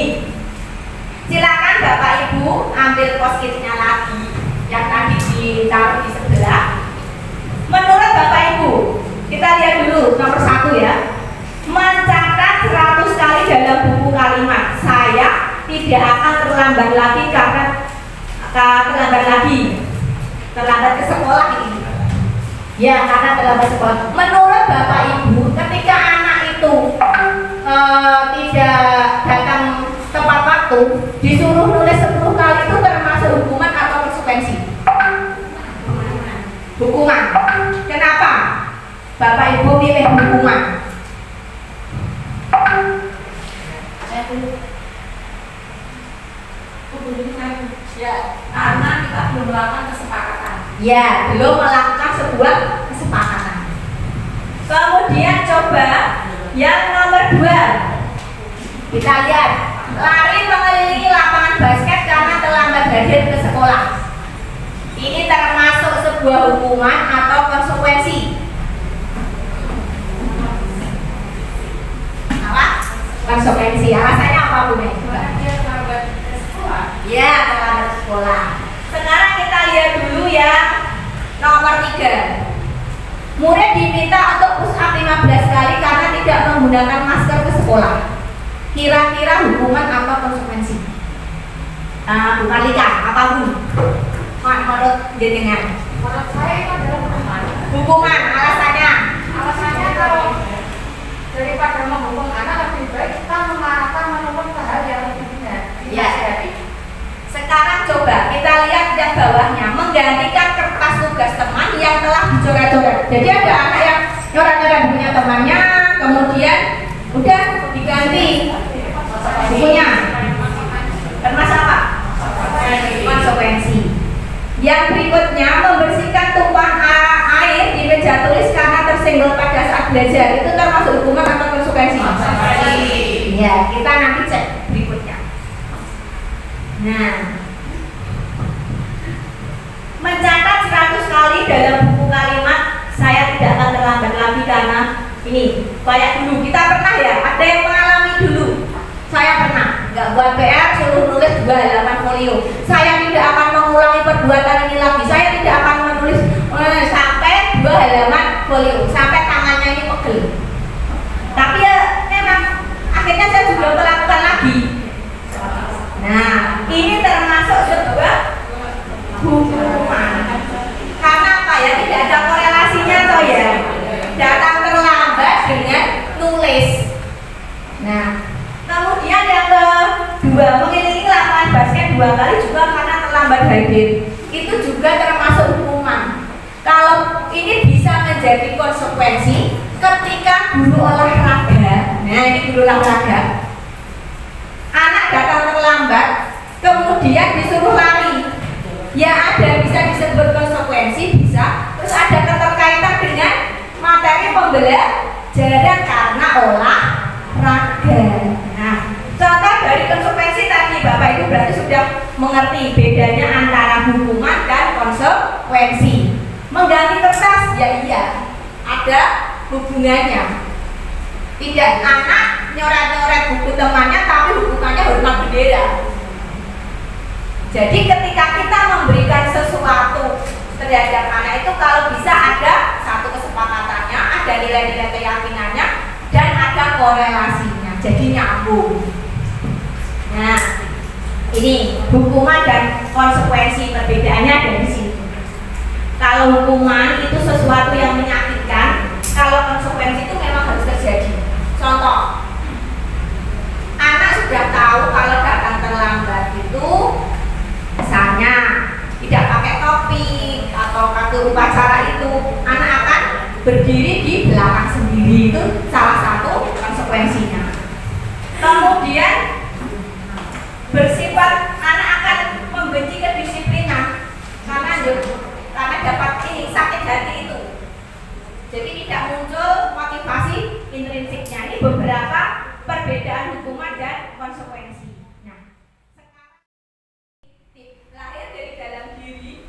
silakan Bapak Ibu ambil post-itnya lagi yang tadi ditaruh di sebelah. Menurut Bapak Ibu, kita lihat dulu nomor 1 ya. Mencatat 100 kali dalam buku kalimat. Saya tidak akan terlambat lagi karena terlambat ke sekolah ini. Ya, karena terlambat sekolah. Menurut Bapak Ibu, ketika anak itu tidak datang tepat waktu, disuruh nulis 10 kali itu termasuk hukuman atau konsekuensi? Hukuman. Kenapa Bapak Ibu pilih hukuman? Ya, karena kita belum melakukan kesepakatan. Ya, belum melakukan sebuah kesepakatan. Kemudian coba yang nomor 2, kita lihat, lari mengelilingi lapangan basket karena terlambat hadir ke sekolah. Ini termasuk sebuah hukuman atau konsekuensi? Apa? Konsekuensi. Alasannya apa Bu Mei? Ya, terlambat sekolah. Sekarang kita lihat yang nomor 3. Murid diminta untuk push up 15 kali karena tidak menggunakan masker ke sekolah. Kira-kira hukuman apa konsekuensi? Bu Malika, apa Bu? Menurut jenengan? Menurut saya itu adalah Hukuman, alasannya? alasannya kalau daripada menghukum anak lebih baik kita mengarahkan menuntut ke hal yang lebih benar. Ya. Sekarang coba kita lihat yang bawahnya, menggantikan kertas tugas teman yang telah dicoret-coret. Jadi ada anak yang nyoret-nyoret bukunya temannya, kemudian udah diganti bukunya. Termasuk apa? Konsekuensi. Yang berikutnya, membersihkan tumpahan air di meja tulis karena tersenggol pada saat belajar. Itu termasuk hukuman atau konsekuensi? Ya, kita nanti cek berikutnya. Nah, mencatat 100 kali dalam buku kalimat saya tidak akan terlambat lagi karena ini kayak dulu kita pernah ya, ada yang mengalami dulu. Saya pernah nggak buat PR, suruh nulis 2 halaman folio. Saya tidak akan mengulangi perbuatan ini lagi. Saya tidak akan menulis sampai 2 halaman folio sampai tangannya ini pegel. Tapi ya memang akhirnya saya juga melakukan lagi. Nah, ini termasuk sebuah hukuman. Karena apa ya? Tidak ada korelasinya toh ya. Datang terlambat dengan nulis. Nah, kemudian yang kedua, mengelilingi lapangan basket 2 kali juga karena terlambat hadir. Itu juga termasuk hukuman. Kalau ini bisa menjadi konsekuensi ketika guru olahraga. Nah, ini guru olahraga. Anak datang terlambat, kemudian disuruh lari. Ya ada bisa disebut konsekuensi, bisa. Terus ada keterkaitan dengan materi pembelajaran karena olahraga. Nah, contoh dari konsekuensi tadi Bapak Ibu berarti sudah mengerti bedanya antara hukuman dan konsekuensi. Mengganti kertas, ya iya, ada hubungannya. Tidak anak nyoret-nyoret buku temannya tapi hukumannya hormat bendera. Jadi ketika kita memberikan sesuatu terhadap anak itu kalau bisa ada satu kesepakatannya, ada nilai-nilai keyakinannya dan ada korelasinya. Jadi nyambung. Nah, ini hukuman dan konsekuensi perbedaannya ada di sini. Kalau hukuman itu sesuatu yang menyakitkan, kalau konsekuensi itu memang harus terjadi. Contoh, anak sudah tahu kalau datang terlambat itu misalnya tidak pakai topi atau kartu upacara itu, anak akan berdiri di belakang sendiri. Itu salah satu konsekuensinya. Kemudian bersifat anak akan membenci kedisiplinan karena dapat ini sakit hati itu. Jadi tidak muncul motivasi intrinsiknya. Ini beberapa perbedaan hukuman dan konsekuensi. Nah, sekarang lahir dari dalam diri,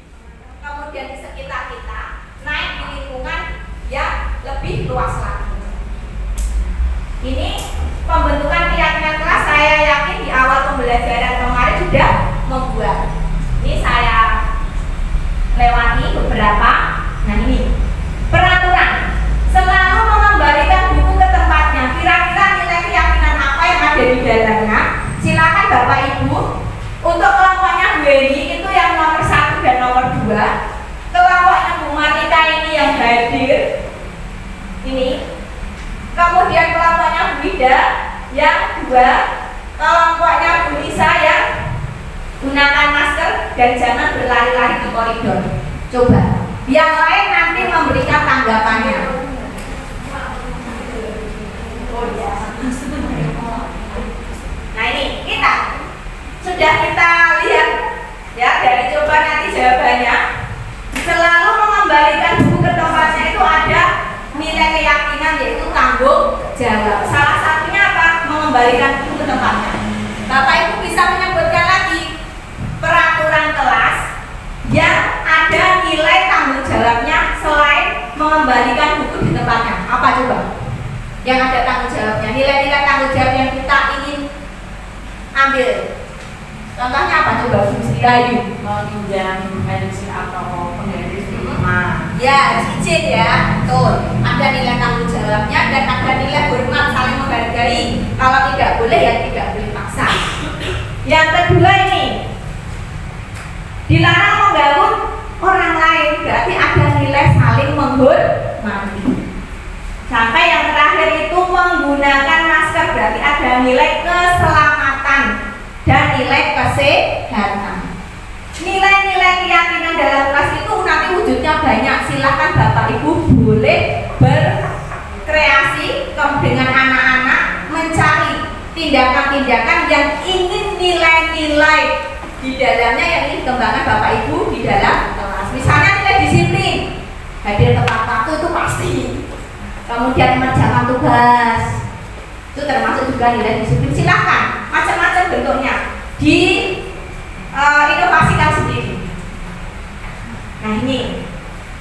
kemudian di sekitar kita, naik di lingkungan yang lebih luas lagi. Ini pembentukan keyakinan kelas, saya yakin di awal pembelajaran kemarin sudah membuat. Ini saya lewati beberapa. Nah ini peraturan, selalu mengembalikan buku ke tempatnya. Kira-kira nilai keyakinan apa yang ada di dalamnya? Silakan Bapak Ibu. Untuk kelompoknya Bu Eni itu yang nomor 1 dan nomor 2. Kelompoknya Bu Marita ini yang hadir ini. Kemudian kelompoknya Bu Ida yang 2. Kelompoknya Bu Lisa yang gunakan masker dan jangan berlari-lari di koridor. Coba yang lain nanti memberikan tanggapannya. Nah ini kita sudah kita lihat ya dari coba nanti jawabannya. Selalu mengembalikan buku ke tempatnya itu ada nilai keyakinan yaitu tanggung jawab. Salah satunya apa? Mengembalikan buku ke tempatnya. Bapak Ibu bisa menyebutkan lagi peraturan kelas yang ada nilai tanggung jawabnya selain mengembalikan buku di tempatnya. Apa coba? Yang ada tanggung jawabnya, nilai-nilai tanggung jawab yang kita ingin ambil. Contohnya apa coba? Bu Sri Ayu. Meminjam pensil atau sama. Ya, cicit ya, betul. Ada nilai tanggung jawabnya dan ada nilai hormat saling menghargai. Kalau tidak boleh ya tidak boleh paksa. Yang kedua ini, dilarang mengganggu orang lain, berarti ada nilai saling menghormati. Sampai yang terakhir itu menggunakan masker, berarti ada nilai keselamatan dan nilai kesehatan. Nilai-nilai keyakinan dalam kelas itu nanti wujudnya banyak. Silakan Bapak Ibu boleh berkreasi dengan anak-anak mencari tindakan-tindakan yang ingin nilai-nilai di dalamnya yang ingin dikembangkan Bapak Ibu di dalam kelas. Misalnya nilai disiplin, hadir tepat waktu itu pasti. Kemudian mengerjakan tugas itu termasuk juga nilai disiplin. Silakan macam-macam bentuknya di inovasikan sendiri. Nah ini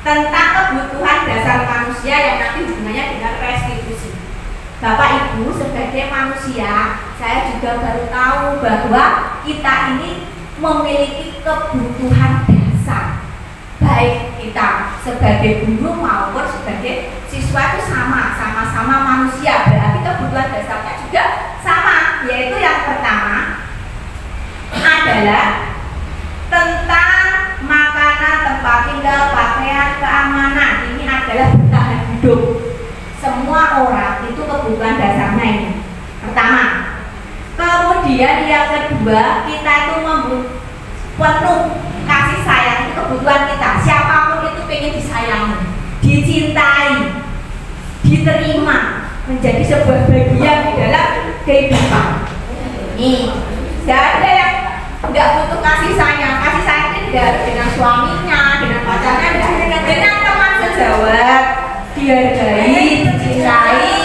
tentang kebutuhan dasar manusia yang nanti hubungannya dengan restitusi. Bapak Ibu sebagai manusia, saya juga baru tahu bahwa kita ini memiliki kebutuhan dasar. Baik kita sebagai guru maupun sebagai siswa itu sama-sama manusia. Berarti kebutuhan dasarnya juga sama, yaitu yang pertama adalah tentang makanan, tempat tinggal, pakaian, keamanan. Ini adalah bertahan hidup. Semua orang itu kebutuhan dasarnya ini. Pertama. Kemudian yang kedua, kita itu penuh kasih sayang, itu kebutuhan kita. Siapapun itu pengen disayangi, dicintai, diterima, menjadi sebuah bagian di dalam kehidupan. Nih, tidak ada yang nggak butuh kasih sayang. Kasih sayang itu tidak harus dengan suaminya, dengan pacarnya, dengan teman sejawat, dihargai, dicintai,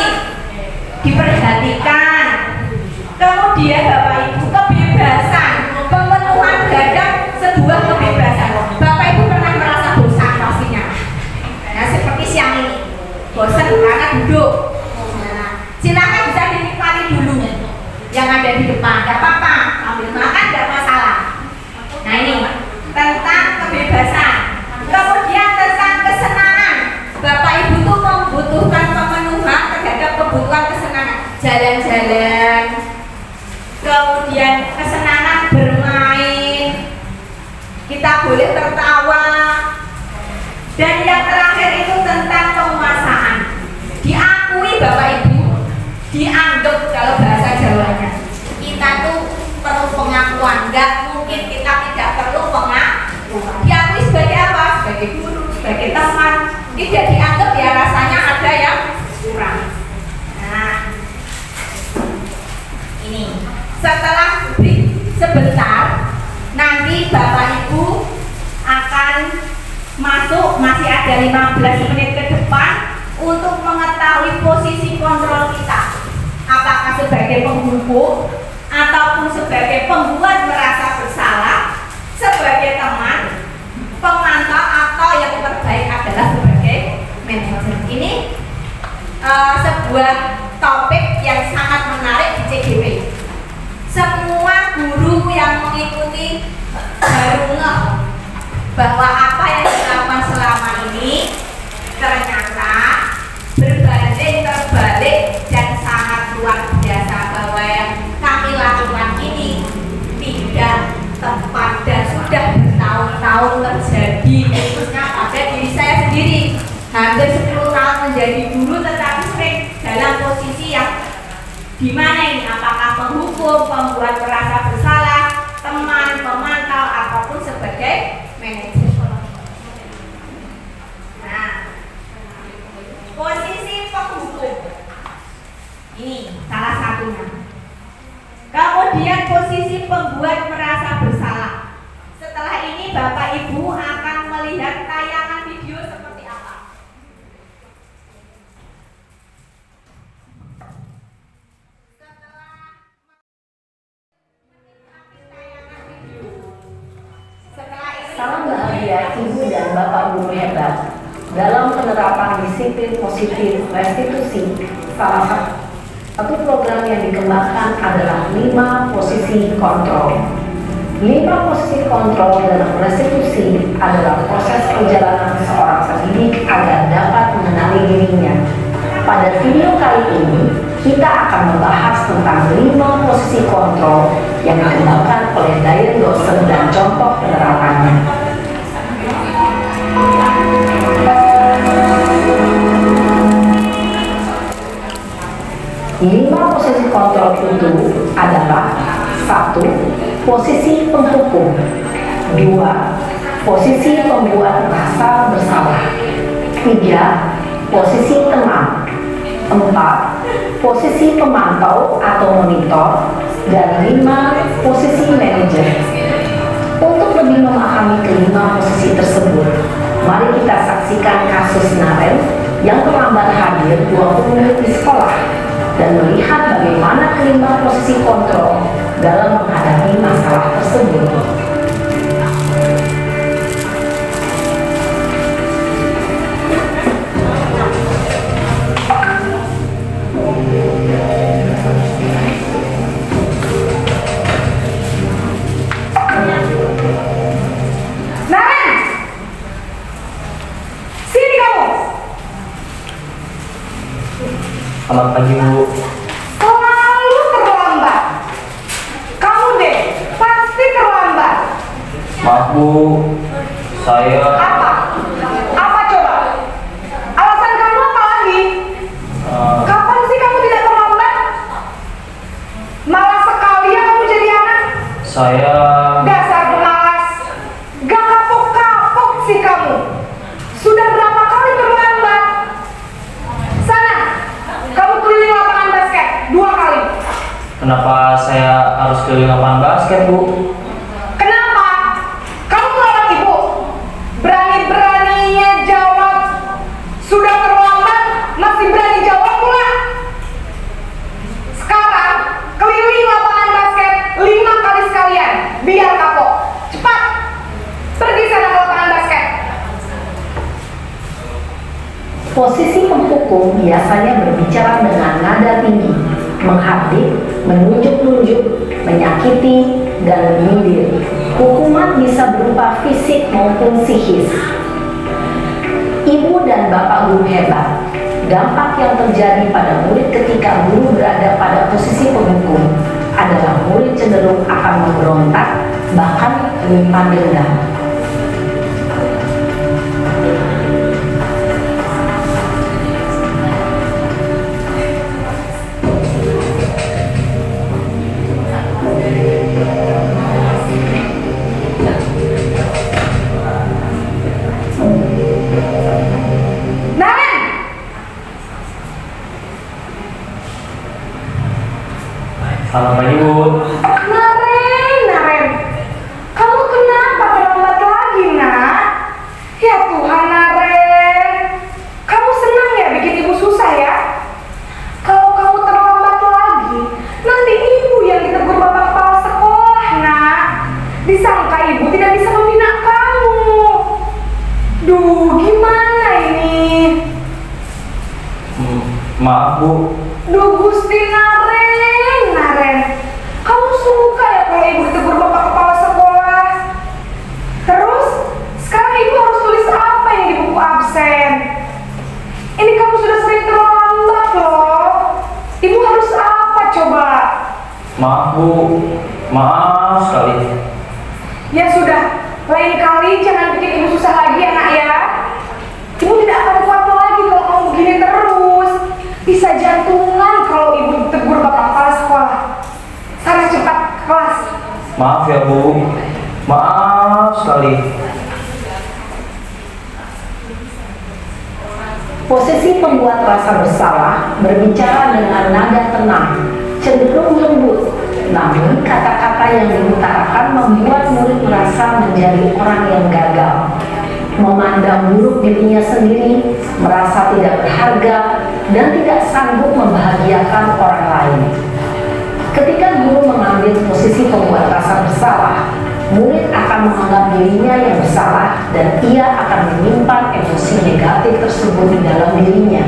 diperhatikan. Kemudian Bapak Ibu kebebasan, pemenuhan terhadap sebuah kebebasan. Bapak Ibu pernah merasa bosan pastinya. Nah seperti siang ini, bosan karena duduk. Nah, silakan bisa dinikmati dulu yang ada di depan, tidak apa-apa, ambil makan tidak masalah. Nah ini tentang kebebasan. Kemudian tentang kesenangan, Bapak Ibu tuh membutuhkan pemenuhan terhadap kebutuhan kesenangan, jalan-jalan, kemudian kesenangan bermain, kita boleh tertawa, dan yang terakhir itu tentang penguasaan. Diakui Bapak Ibu, dianggap kalau bahasa Jawanya, kita tuh perlu pengakuan. Nggak mungkin kita tidak perlu pengakuan. Diakui sebagai apa? Sebagai guru, sebagai teman. Tidak dianggap ya rasanya ada yang kurang. Nah, ini setelah break sebentar, nanti Bapak Ibu akan masuk, masih ada 15 menit ke depan untuk mengetahui posisi kontrol kita. Apakah sebagai penghukum ataupun sebagai pembuat merasa bersalah, sebagai teman, pemantau, atau yang terbaik adalah sebagai manajer. Ini sebuah topik yang sangat menarik di CGW. Semua guru yang mengikuti baru ngeh bahwa apa yang dilakukan selama ini ternyata berbanding terbalik dan sangat luar biasa, bahwa yang kami lakukan ini tidak tepat dan sudah bertahun-tahun terjadi, khususnya pada diri saya sendiri. Hampir 10 tahun menjadi guru, tetapi sering dalam posisi yang dimana ini, apakah penghukum, pembuat merasa bersalah, teman, pemantau, ataupun sebagai manajer. Nah, posisi penghukum ini salah satunya. Kemudian posisi pembuat merasa bersalah. Setelah ini Bapak Ibu akan melihat tayangan video seperti apa. Salam bahagia Ibu dan Bapak Guru hebat. Dalam penerapan disiplin positif restitusi, salah satu program yang dikembangkan adalah 5 posisi kontrol. 5 posisi kontrol dalam restitusi adalah proses perjalanan seorang pendidik agar dapat mengenali dirinya. Pada video kali ini, kita akan membahas tentang 5 posisi kontrol yang dikembangkan oleh Diane Dawson dan contoh penerapannya. 5 posisi kontrol itu adalah: 1. Posisi penghukum. 2. Posisi pembuat merasa bersalah. 3. Posisi teman. 4. Posisi pemantau atau monitor. Dan 5. Posisi manajer. Untuk lebih memahami kelima posisi tersebut, mari kita saksikan kasus Naren yang terlambat hadir 20 menit di sekolah dan melihat bagaimana kelima posisi kontrol dalam menghadapi masalah tersebut. Naren! Sini kamu! Selamat pagi, Bu. Selalu terlambat. Kamu deh, pasti terlambat. Maaf, Bu. Saya Apa? Apa coba? Alasan kamu apa lagi? Kapan sih kamu tidak terlambat? Malas sekali ya kamu jadi anak. saya Dasar pemalas. Gak kapok-kapok sih kamu. Sudah berapa kali terlambat? Sana, kamu keliling lapangan basket 2 kali. kenapa saya harus keliling lapangan basket, Bu? Kenapa? Kamu melawan ibu. Berani-beraninya jawab. Sudah terlambat, masih berani jawab pula. Sekarang, keliling lapangan basket 5 kali sekalian. Biar kapok. Cepat. Pergi sana ke lapangan basket. Posisi penghukum biasanya berbicara dengan nada tinggi, menghardik, menunjuk-nunjuk, menyakiti, dan menyindir. Hukuman bisa berupa fisik maupun psikis. Ibu dan bapak guru hebat. Dampak yang terjadi pada murid ketika guru berada pada posisi penghukum adalah murid cenderung akan memberontak, bahkan menyimpan dendam. Naren! Selamat pagi, Bu. Naren. Kamu kenapa terlambat lagi, nak? Ya Tuhan, Naren. Kamu senang ya bikin ibu susah ya? Kalau kamu terlambat lagi, nanti ibu yang ditegur bapak kepala sekolah, nak. Disangka ibu tidak bisa membina kamu. Duh, gimana ini? Maaf, Bu. Duh, Gusti Naren. Kamu suka ya kalau ibu ditegur bapak kepala sekolah? Terus, sekarang ibu harus tulis apa yang di buku absen? Ini kamu sudah sering terlambat loh. Ibu harus apa coba? Maaf, Bu. Maaf sekali. Ya sudah, lain kali jangan bikin ibu susah lagi anak ya. Ibu tidak akan kuat lagi kalau kamu begini terus. Bisa jantungan kalau ibu tegur bapak kepala sekolah. Sana cepat ke kelas. Maaf ya, Bu. Maaf sekali. Posisi pembuat rasa bersalah berbicara dengan nada tenang, cenderung lembut, namun kata-kata yang diutarakan membuat murid merasa menjadi orang yang gagal, memandang buruk dirinya sendiri, merasa tidak berharga, dan tidak sanggup membahagiakan orang lain. Ketika guru mengambil posisi pembuat rasa bersalah, murid akan menganggap dirinya yang bersalah dan ia akan menyimpan emosi negatif tersebut di dalam dirinya.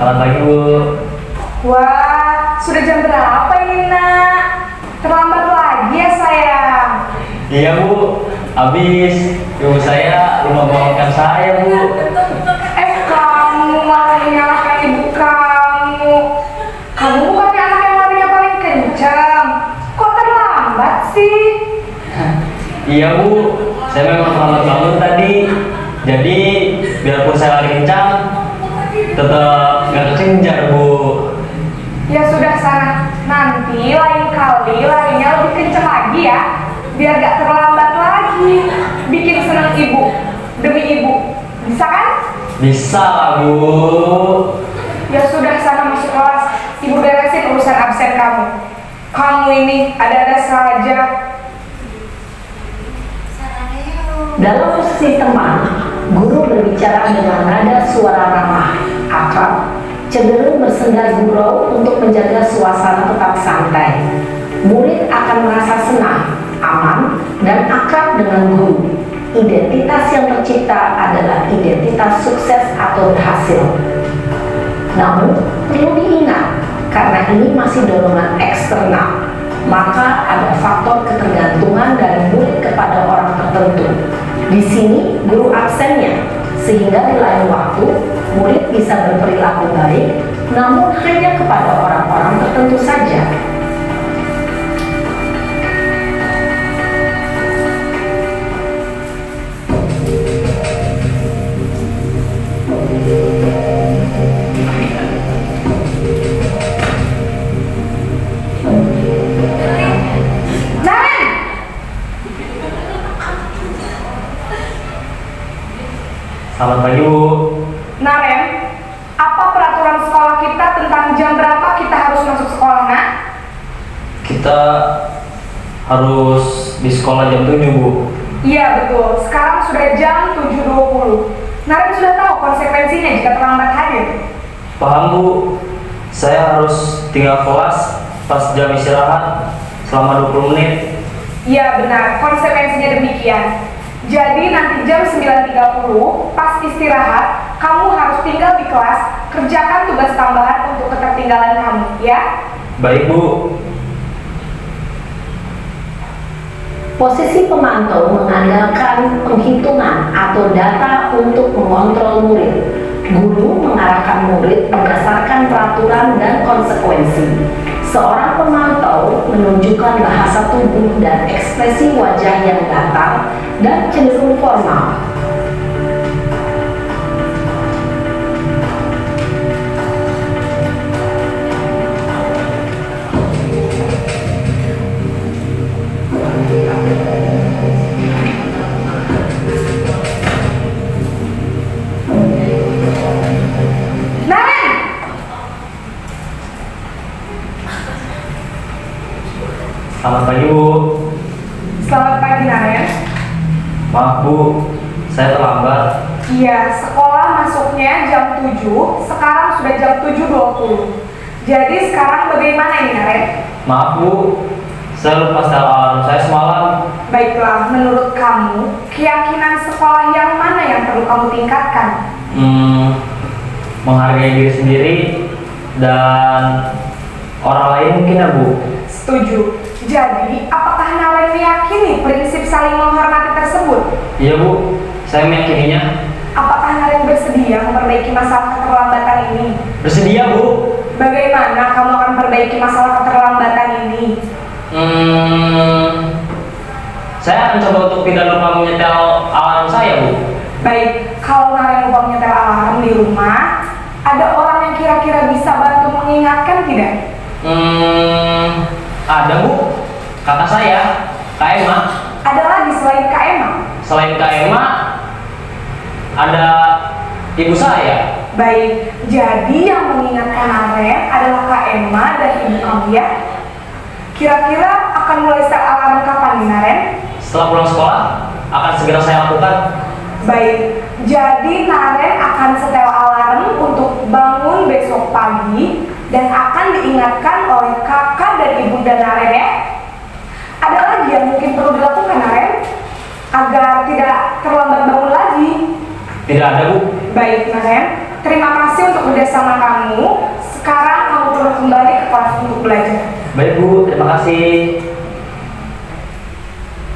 Selamat pagi Bu. Wah, sudah jam berapa ini nak? Terlambat lagi ya sayang. Iya Bu, habis ibu saya rumah makan saya Bu. Kamu malah menyalahkan ibu kamu. Kamu bukannya anak yang larinya paling kencang. Kok terlambat sih? Iya Bu, saya memang terlambat bangun tadi. Jadi biarpun saya lari kencang, tetap nggak kekejar Bu. Ya sudah sana. Nanti lain kali larinya lebih kencang lagi ya. Biar gak terlambat lagi. Bikin senang ibu. Demi ibu. Bisa kan? Bisa lah Bu. Ya sudah sana masuk kelas. Ibu beresin urusan absen kamu. Kamu ini ada-ada saja. Dalam posisi teman, guru berbicara dengan nada suara ramah, akrab, cenderung bersendar gurau untuk menjaga suasana tetap santai. Murid akan merasa senang, aman, dan akrab dengan guru. Identitas yang tercipta adalah identitas sukses atau berhasil. Namun, perlu diingat, karena ini masih dorongan eksternal, maka ada faktor ketergantungan dari murid kepada orang tertentu. Di sini, guru absennya, sehingga di lain waktu, murid bisa berperilaku baik, namun hanya kepada orang-orang tertentu saja. Selamat pagi Bu. Naren, apa peraturan sekolah kita tentang jam berapa kita harus masuk sekolah, nak? Kita harus di sekolah jam 7 Bu. Iya betul, sekarang sudah jam 7.20. Naren sudah tahu konsekuensinya jika terlambat hadir. Paham Bu. Saya harus tinggal kelas pas jam istirahat selama 20 menit. Iya benar, konsekuensinya demikian. Jadi nanti jam 9.30 pas istirahat, kamu harus tinggal di kelas, kerjakan tugas tambahan untuk ketertinggalan kamu, ya? Baik Bu. Posisi pemantau mengandalkan penghitungan atau data untuk mengontrol murid. Guru mengarahkan murid berdasarkan peraturan dan konsekuensi. Seorang pemantau menunjukkan bahasa tubuh dan ekspresi wajah yang datar dan cenderung formal. Selamat pagi Bu. Selamat pagi Naren. Maaf Bu, saya terlambat. Iya, sekolah masuknya jam 7, sekarang sudah jam 7.20. Jadi sekarang bagaimana ini Naren? Maaf Bu, saya lupa setel alarm saya semalam. Baiklah, menurut kamu, keyakinan sekolah yang mana yang perlu kamu tingkatkan? Menghargai diri sendiri dan orang lain mungkin ya Bu. Setuju. Jadi, apakah Naren meyakini prinsip saling menghormati tersebut? Iya Bu, saya meyakininya. Apakah Naren bersedia memperbaiki masalah keterlambatan ini? Bersedia Bu. Bagaimana kamu akan memperbaiki masalah keterlambatan ini? Saya akan coba untuk tidak lupa menyetel alarm saya Bu. Baik, kalau Naren lupa menyetel alarm di rumah, ada orang yang kira-kira bisa bantu mengingatkan tidak? Ada Bu, kakak saya, Kak Emma. Ada lagi selain Kak Emma? Selain Kak Emma, ada ibu saya. Baik, jadi yang mengingatkan Naren adalah Kak Emma dan ibu kamu ya? Kira-kira akan mulai setel alarm kapan nih Naren? Setelah pulang sekolah, akan segera saya lakukan. Baik, jadi Naren akan setel alarm untuk bangun besok pagi dan akan diingatkan oleh kakak dan ibunda Naren ya. Ada lagi yang mungkin perlu dilakukan Naren agar tidak terlambat bangun lagi? Tidak ada Bu. Baik Naren, terima kasih untuk udah bersama kamu. Sekarang kamu perlu kembali ke kelas untuk belajar. Baik Bu, terima kasih.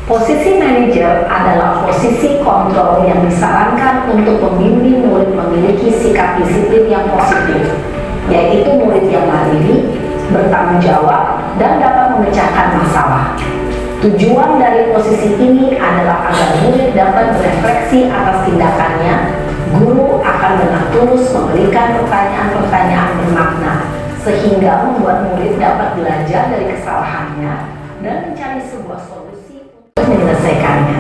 Posisi manajer adalah posisi kontrol yang disarankan untuk membimbing murid memiliki sikap disiplin yang positif, yaitu murid yang mandiri, bertanggung jawab, dan dapat memecahkan masalah. Tujuan dari posisi ini adalah agar murid dapat berefleksi atas tindakannya. Guru akan dengan tulus memberikan pertanyaan-pertanyaan bermakna, sehingga membuat murid dapat belajar dari kesalahannya dan mencari sebuah solusi untuk menyelesaikannya.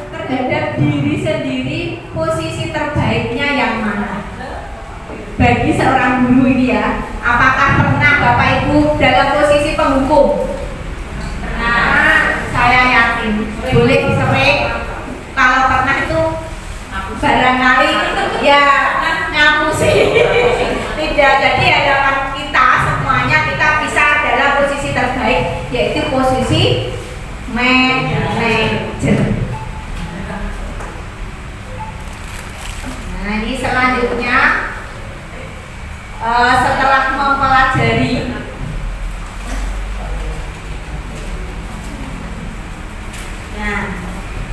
Terhadap diri sendiri, posisi terbaiknya yang mana? Bagi seorang guru ini ya, apakah pernah Bapak Ibu dalam posisi penghukum? Pernah, saya yakin. Boleh sering, kalau pernah itu barangkali ya ngaku sih. Tidak, jadi hadapan kita semuanya kita bisa dalam posisi terbaik, yaitu posisi manajer. Nah, ini selanjutnya setelah mempelajari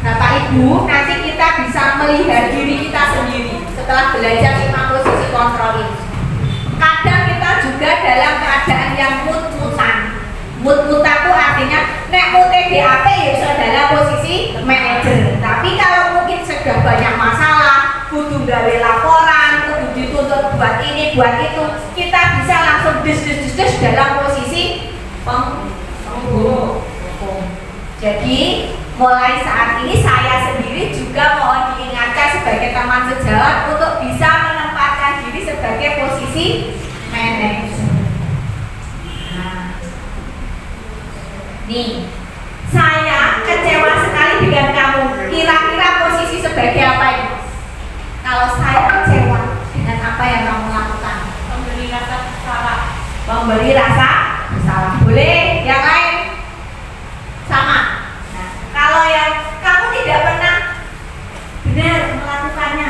Bapak Ibu, nanti kita bisa melihat diri kita sendiri setelah belajar 5 posisi kontrol ini. Kadang kita juga dalam keadaan yang mut-mutan. Mut-mutan itu artinya nek mute DAP ya dalam posisi manajer. Tapi kalau mungkin sudah banyak masalah, kudu gawe laporan, kudu dituntut buat ini, buat itu, kita bisa langsung des dalam posisi penghukum. Jadi mulai saat ini saya sendiri juga mohon diingatkan sebagai teman sejawat untuk bisa menempatkan diri sebagai posisi manajer. Nah, nih, saya kecewa sekali dengan kamu. Kira-kira posisi sebagai apa ini? Kalau saya kecewa dengan apa yang kamu lakukan, memberi rasa bersalah. Memberi rasa bersalah. Boleh? Yang lain? Sama. Kalau yang kamu tidak pernah benar melakukannya,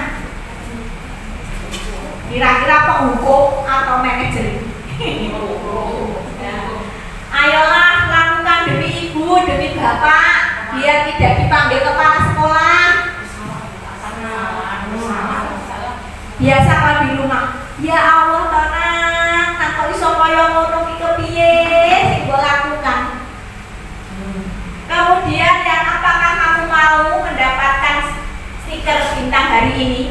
kira-kira penghukum atau manajer? Ayolah lakukan demi ibu, demi bapak, biar tidak dipanggil kepala sekolah. Biasa kalau di rumah, ya Allah tenang, tak iso kaya ngono iki kepiye sing mbok lakukan. Kemudian yang apakah kamu mau mendapatkan stiker bintang hari ini?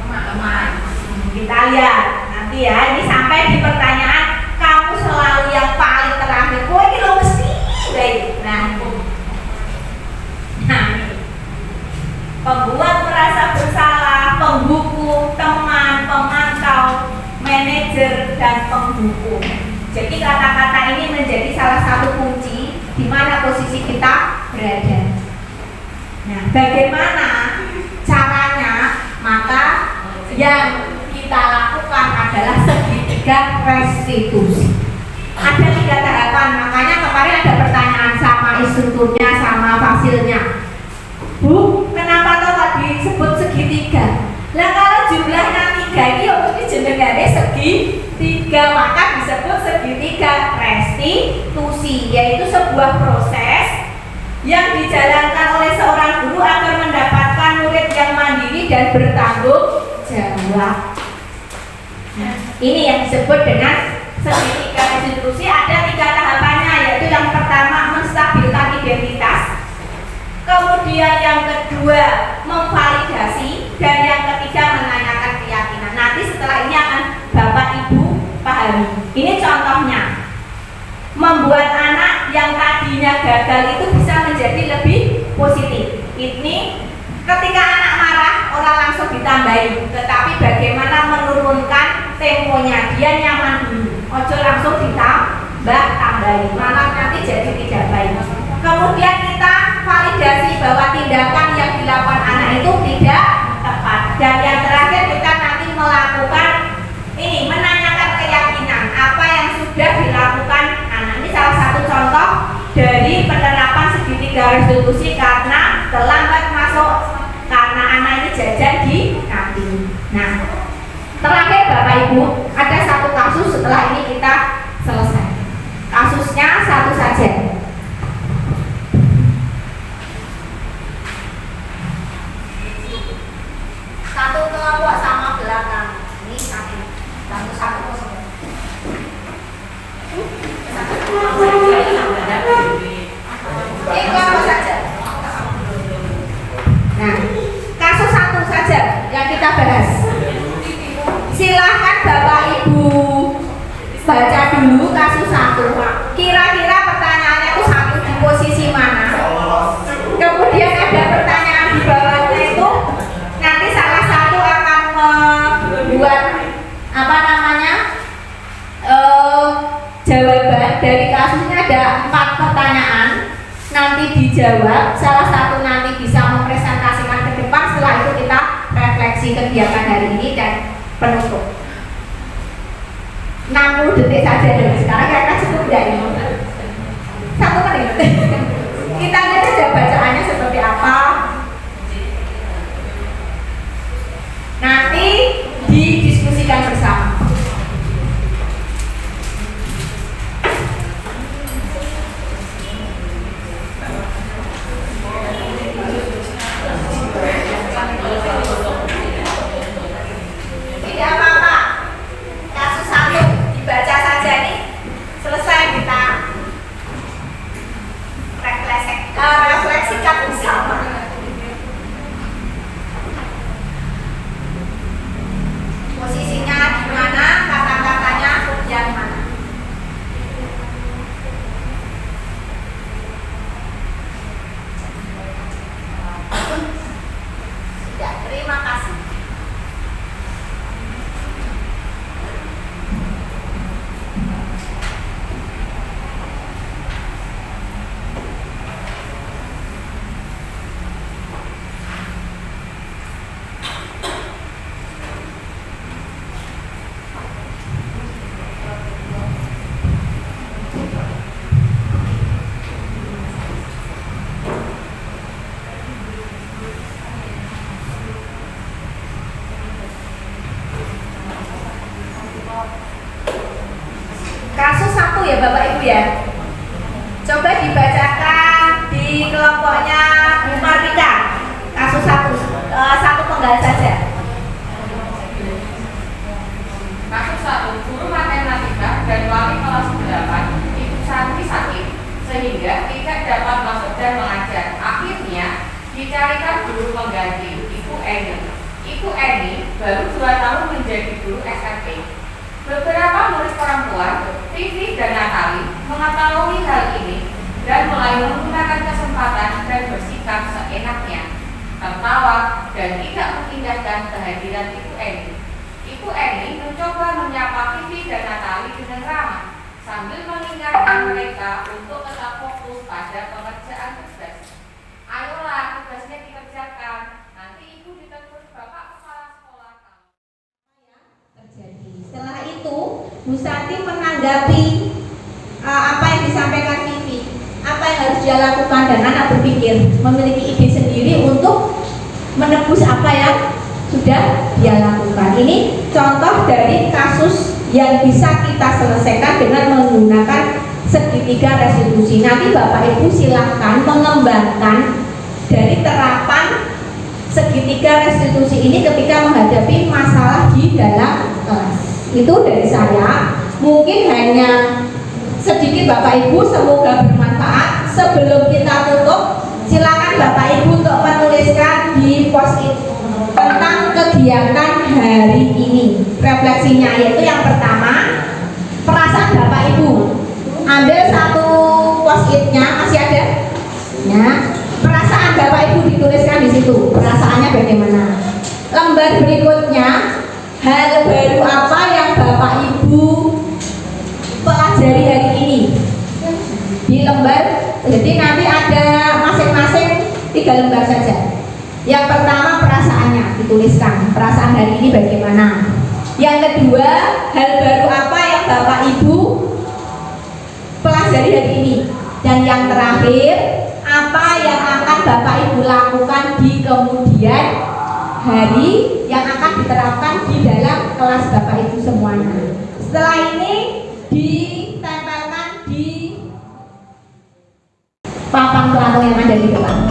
Teman-teman, kita lihat nanti ya. Ini sampai di pertanyaan, kamu selalu yang paling terakhir. Kok ini lo mesti baik. Nah, pembuat merasa bersalah, penghukum, teman, pemantau, manajer, dan penghukum. Jadi kata-kata ini menjadi salah satu kunci di mana posisi kita berada. Nah, bagaimana caranya? Maka yang kita lakukan adalah segitiga restitusi. Ada 3 tahapan, makanya kemarin ada pertanyaan sama instrukturnya, sama fasilnya. Bu, kenapa kok disebut segitiga? Lah kalau jumlahnya 3 ini mesti jenengane segitiga, maka disebut segitiga restitusi, yaitu sebuah proses yang dijalankan oleh seorang guru agar mendapatkan murid yang mandiri dan bertanggung jawab. Nah, ini yang disebut dengan segitiga restitusi. Ada 3 tahapannya, yaitu yang pertama menstabilkan identitas, kemudian yang kedua memvalidasi, dan yang ketiga menanyakan keyakinan. Nanti setelah ini akan Bapak Ibu pahami. Ini contohnya, membuat anak yang tadinya gagal itu bisa menjadi lebih positif. Ini ketika anak marah orang langsung ditambahi, tetapi bagaimana menurunkan temponya, dia nyaman dulu, ojo langsung ditambah-tambahi, malah nanti jadi tidak baik. Kemudian kita validasi bahwa tindakan yang dilakukan anak itu tidak tepat. Dan yang terakhir kita nanti melakukan ini, menanyakan keyakinan apa yang sudah dilakukan anak. Ini salah satu contoh dari penerapan segitiga restitusi karena terlambat masuk, karena anak ini jajan di kantin. Nah, Bapak Ibu, ada satu kasus setelah ini kita selesai. Kasusnya satu saja. Satu kelompok sama belakang. Ini satu ini kelompok saja. Nah, kasus satu saja yang kita bahas. Silahkan Bapak Ibu baca dulu kasus satu. Kira-kira pertanyaannya itu satu di posisi mana? Kemudian ada pertanyaan di bawahnya itu. Nanti salah satu akan membuat jawaban dari kasusnya. Ada 4 pertanyaan. Nanti dijawab. Salah satu nanti bisa mempresentasikan ke depan. Setelah itu kita refleksi kegiatan hari ini dan penutup. 60 detik saja dari sekarang, kira-kira cukup ya ini? 1 menit. Kita lihat saja bacaannya seperti apa. Nanti didiskusikan bersama. Tidak apa-apa. Kasus 1 dibaca saja nih. Selesai kita refleksikan bersama. Posisinya di mana, kata-katanya yang mana. Sudah, terima kasih. Kasus 1 ya Bapak Ibu ya. Coba dibacakan di kelompoknya Bu Martika. Kasus 1, satu penggal saja. Kasus 1, guru matematika dan wali kelas 8 ibu santri sakit sehingga tidak dapat masuk dan mengajar. Akhirnya dicarikan guru pengganti, Ibu Eni. Ibu Eni baru 2 tahun menjadi guru SMP. Beberapa murid perempuan, Vivi dan Natali, mengetahui hal ini dan mulai menggunakan kesempatan dan bersikap seenaknya, tertawa dan tidak mengindahkan kehadiran Ibu Eni. Ibu Eni mencoba menyapa Vivi dan Natali dengan ramah sambil mengingatkan mereka untuk tetap fokus pada pengerjaan tugas. Ayolah, tugasnya dikerjakan. Nanti Ibu ditegur Bapak Kepala Sekolah kamu. Terjadi. Setelah itu, Bu Santi menanggapi apa yang disampaikan Vivi, apa yang harus dia lakukan, dan anak berpikir, memiliki ide sendiri untuk menebus apa yang sudah dia lakukan. Ini contoh dari kasus yang bisa kita selesaikan dengan menggunakan segitiga restitusi. Nanti Bapak Ibu silahkan mengembangkan dari terapan segitiga restitusi ini ketika menghadapi masalah di dalam kelas. Itu dari saya, mungkin hanya sedikit Bapak Ibu, semoga bermanfaat. Sebelum kita tutup, silakan Bapak Ibu untuk menuliskan di post-it tentang kegiatan hari ini. Refleksinya yaitu yang pertama, perasaan Bapak Ibu. Ambil satu post-itnya, masih ada? Ya. Perasaan Bapak Ibu dituliskan di situ. Perasaannya bagaimana? Lembar berikutnya, hal baru apa yang Bapak Ibu pelajari hari ini? Di lembar, jadi nanti ada masing-masing 3 lembar saja. Yang pertama perasaannya dituliskan. Perasaan hari ini bagaimana? Yang kedua, hal baru apa yang Bapak Ibu pelajari hari ini? Dan yang terakhir, apa yang akan Bapak Ibu lakukan di kemudian hari yang akan diterapkan di dalam kelas Bapak Ibu semuanya. Setelah ini ditempelkan di papan pelatung yang ada di depan.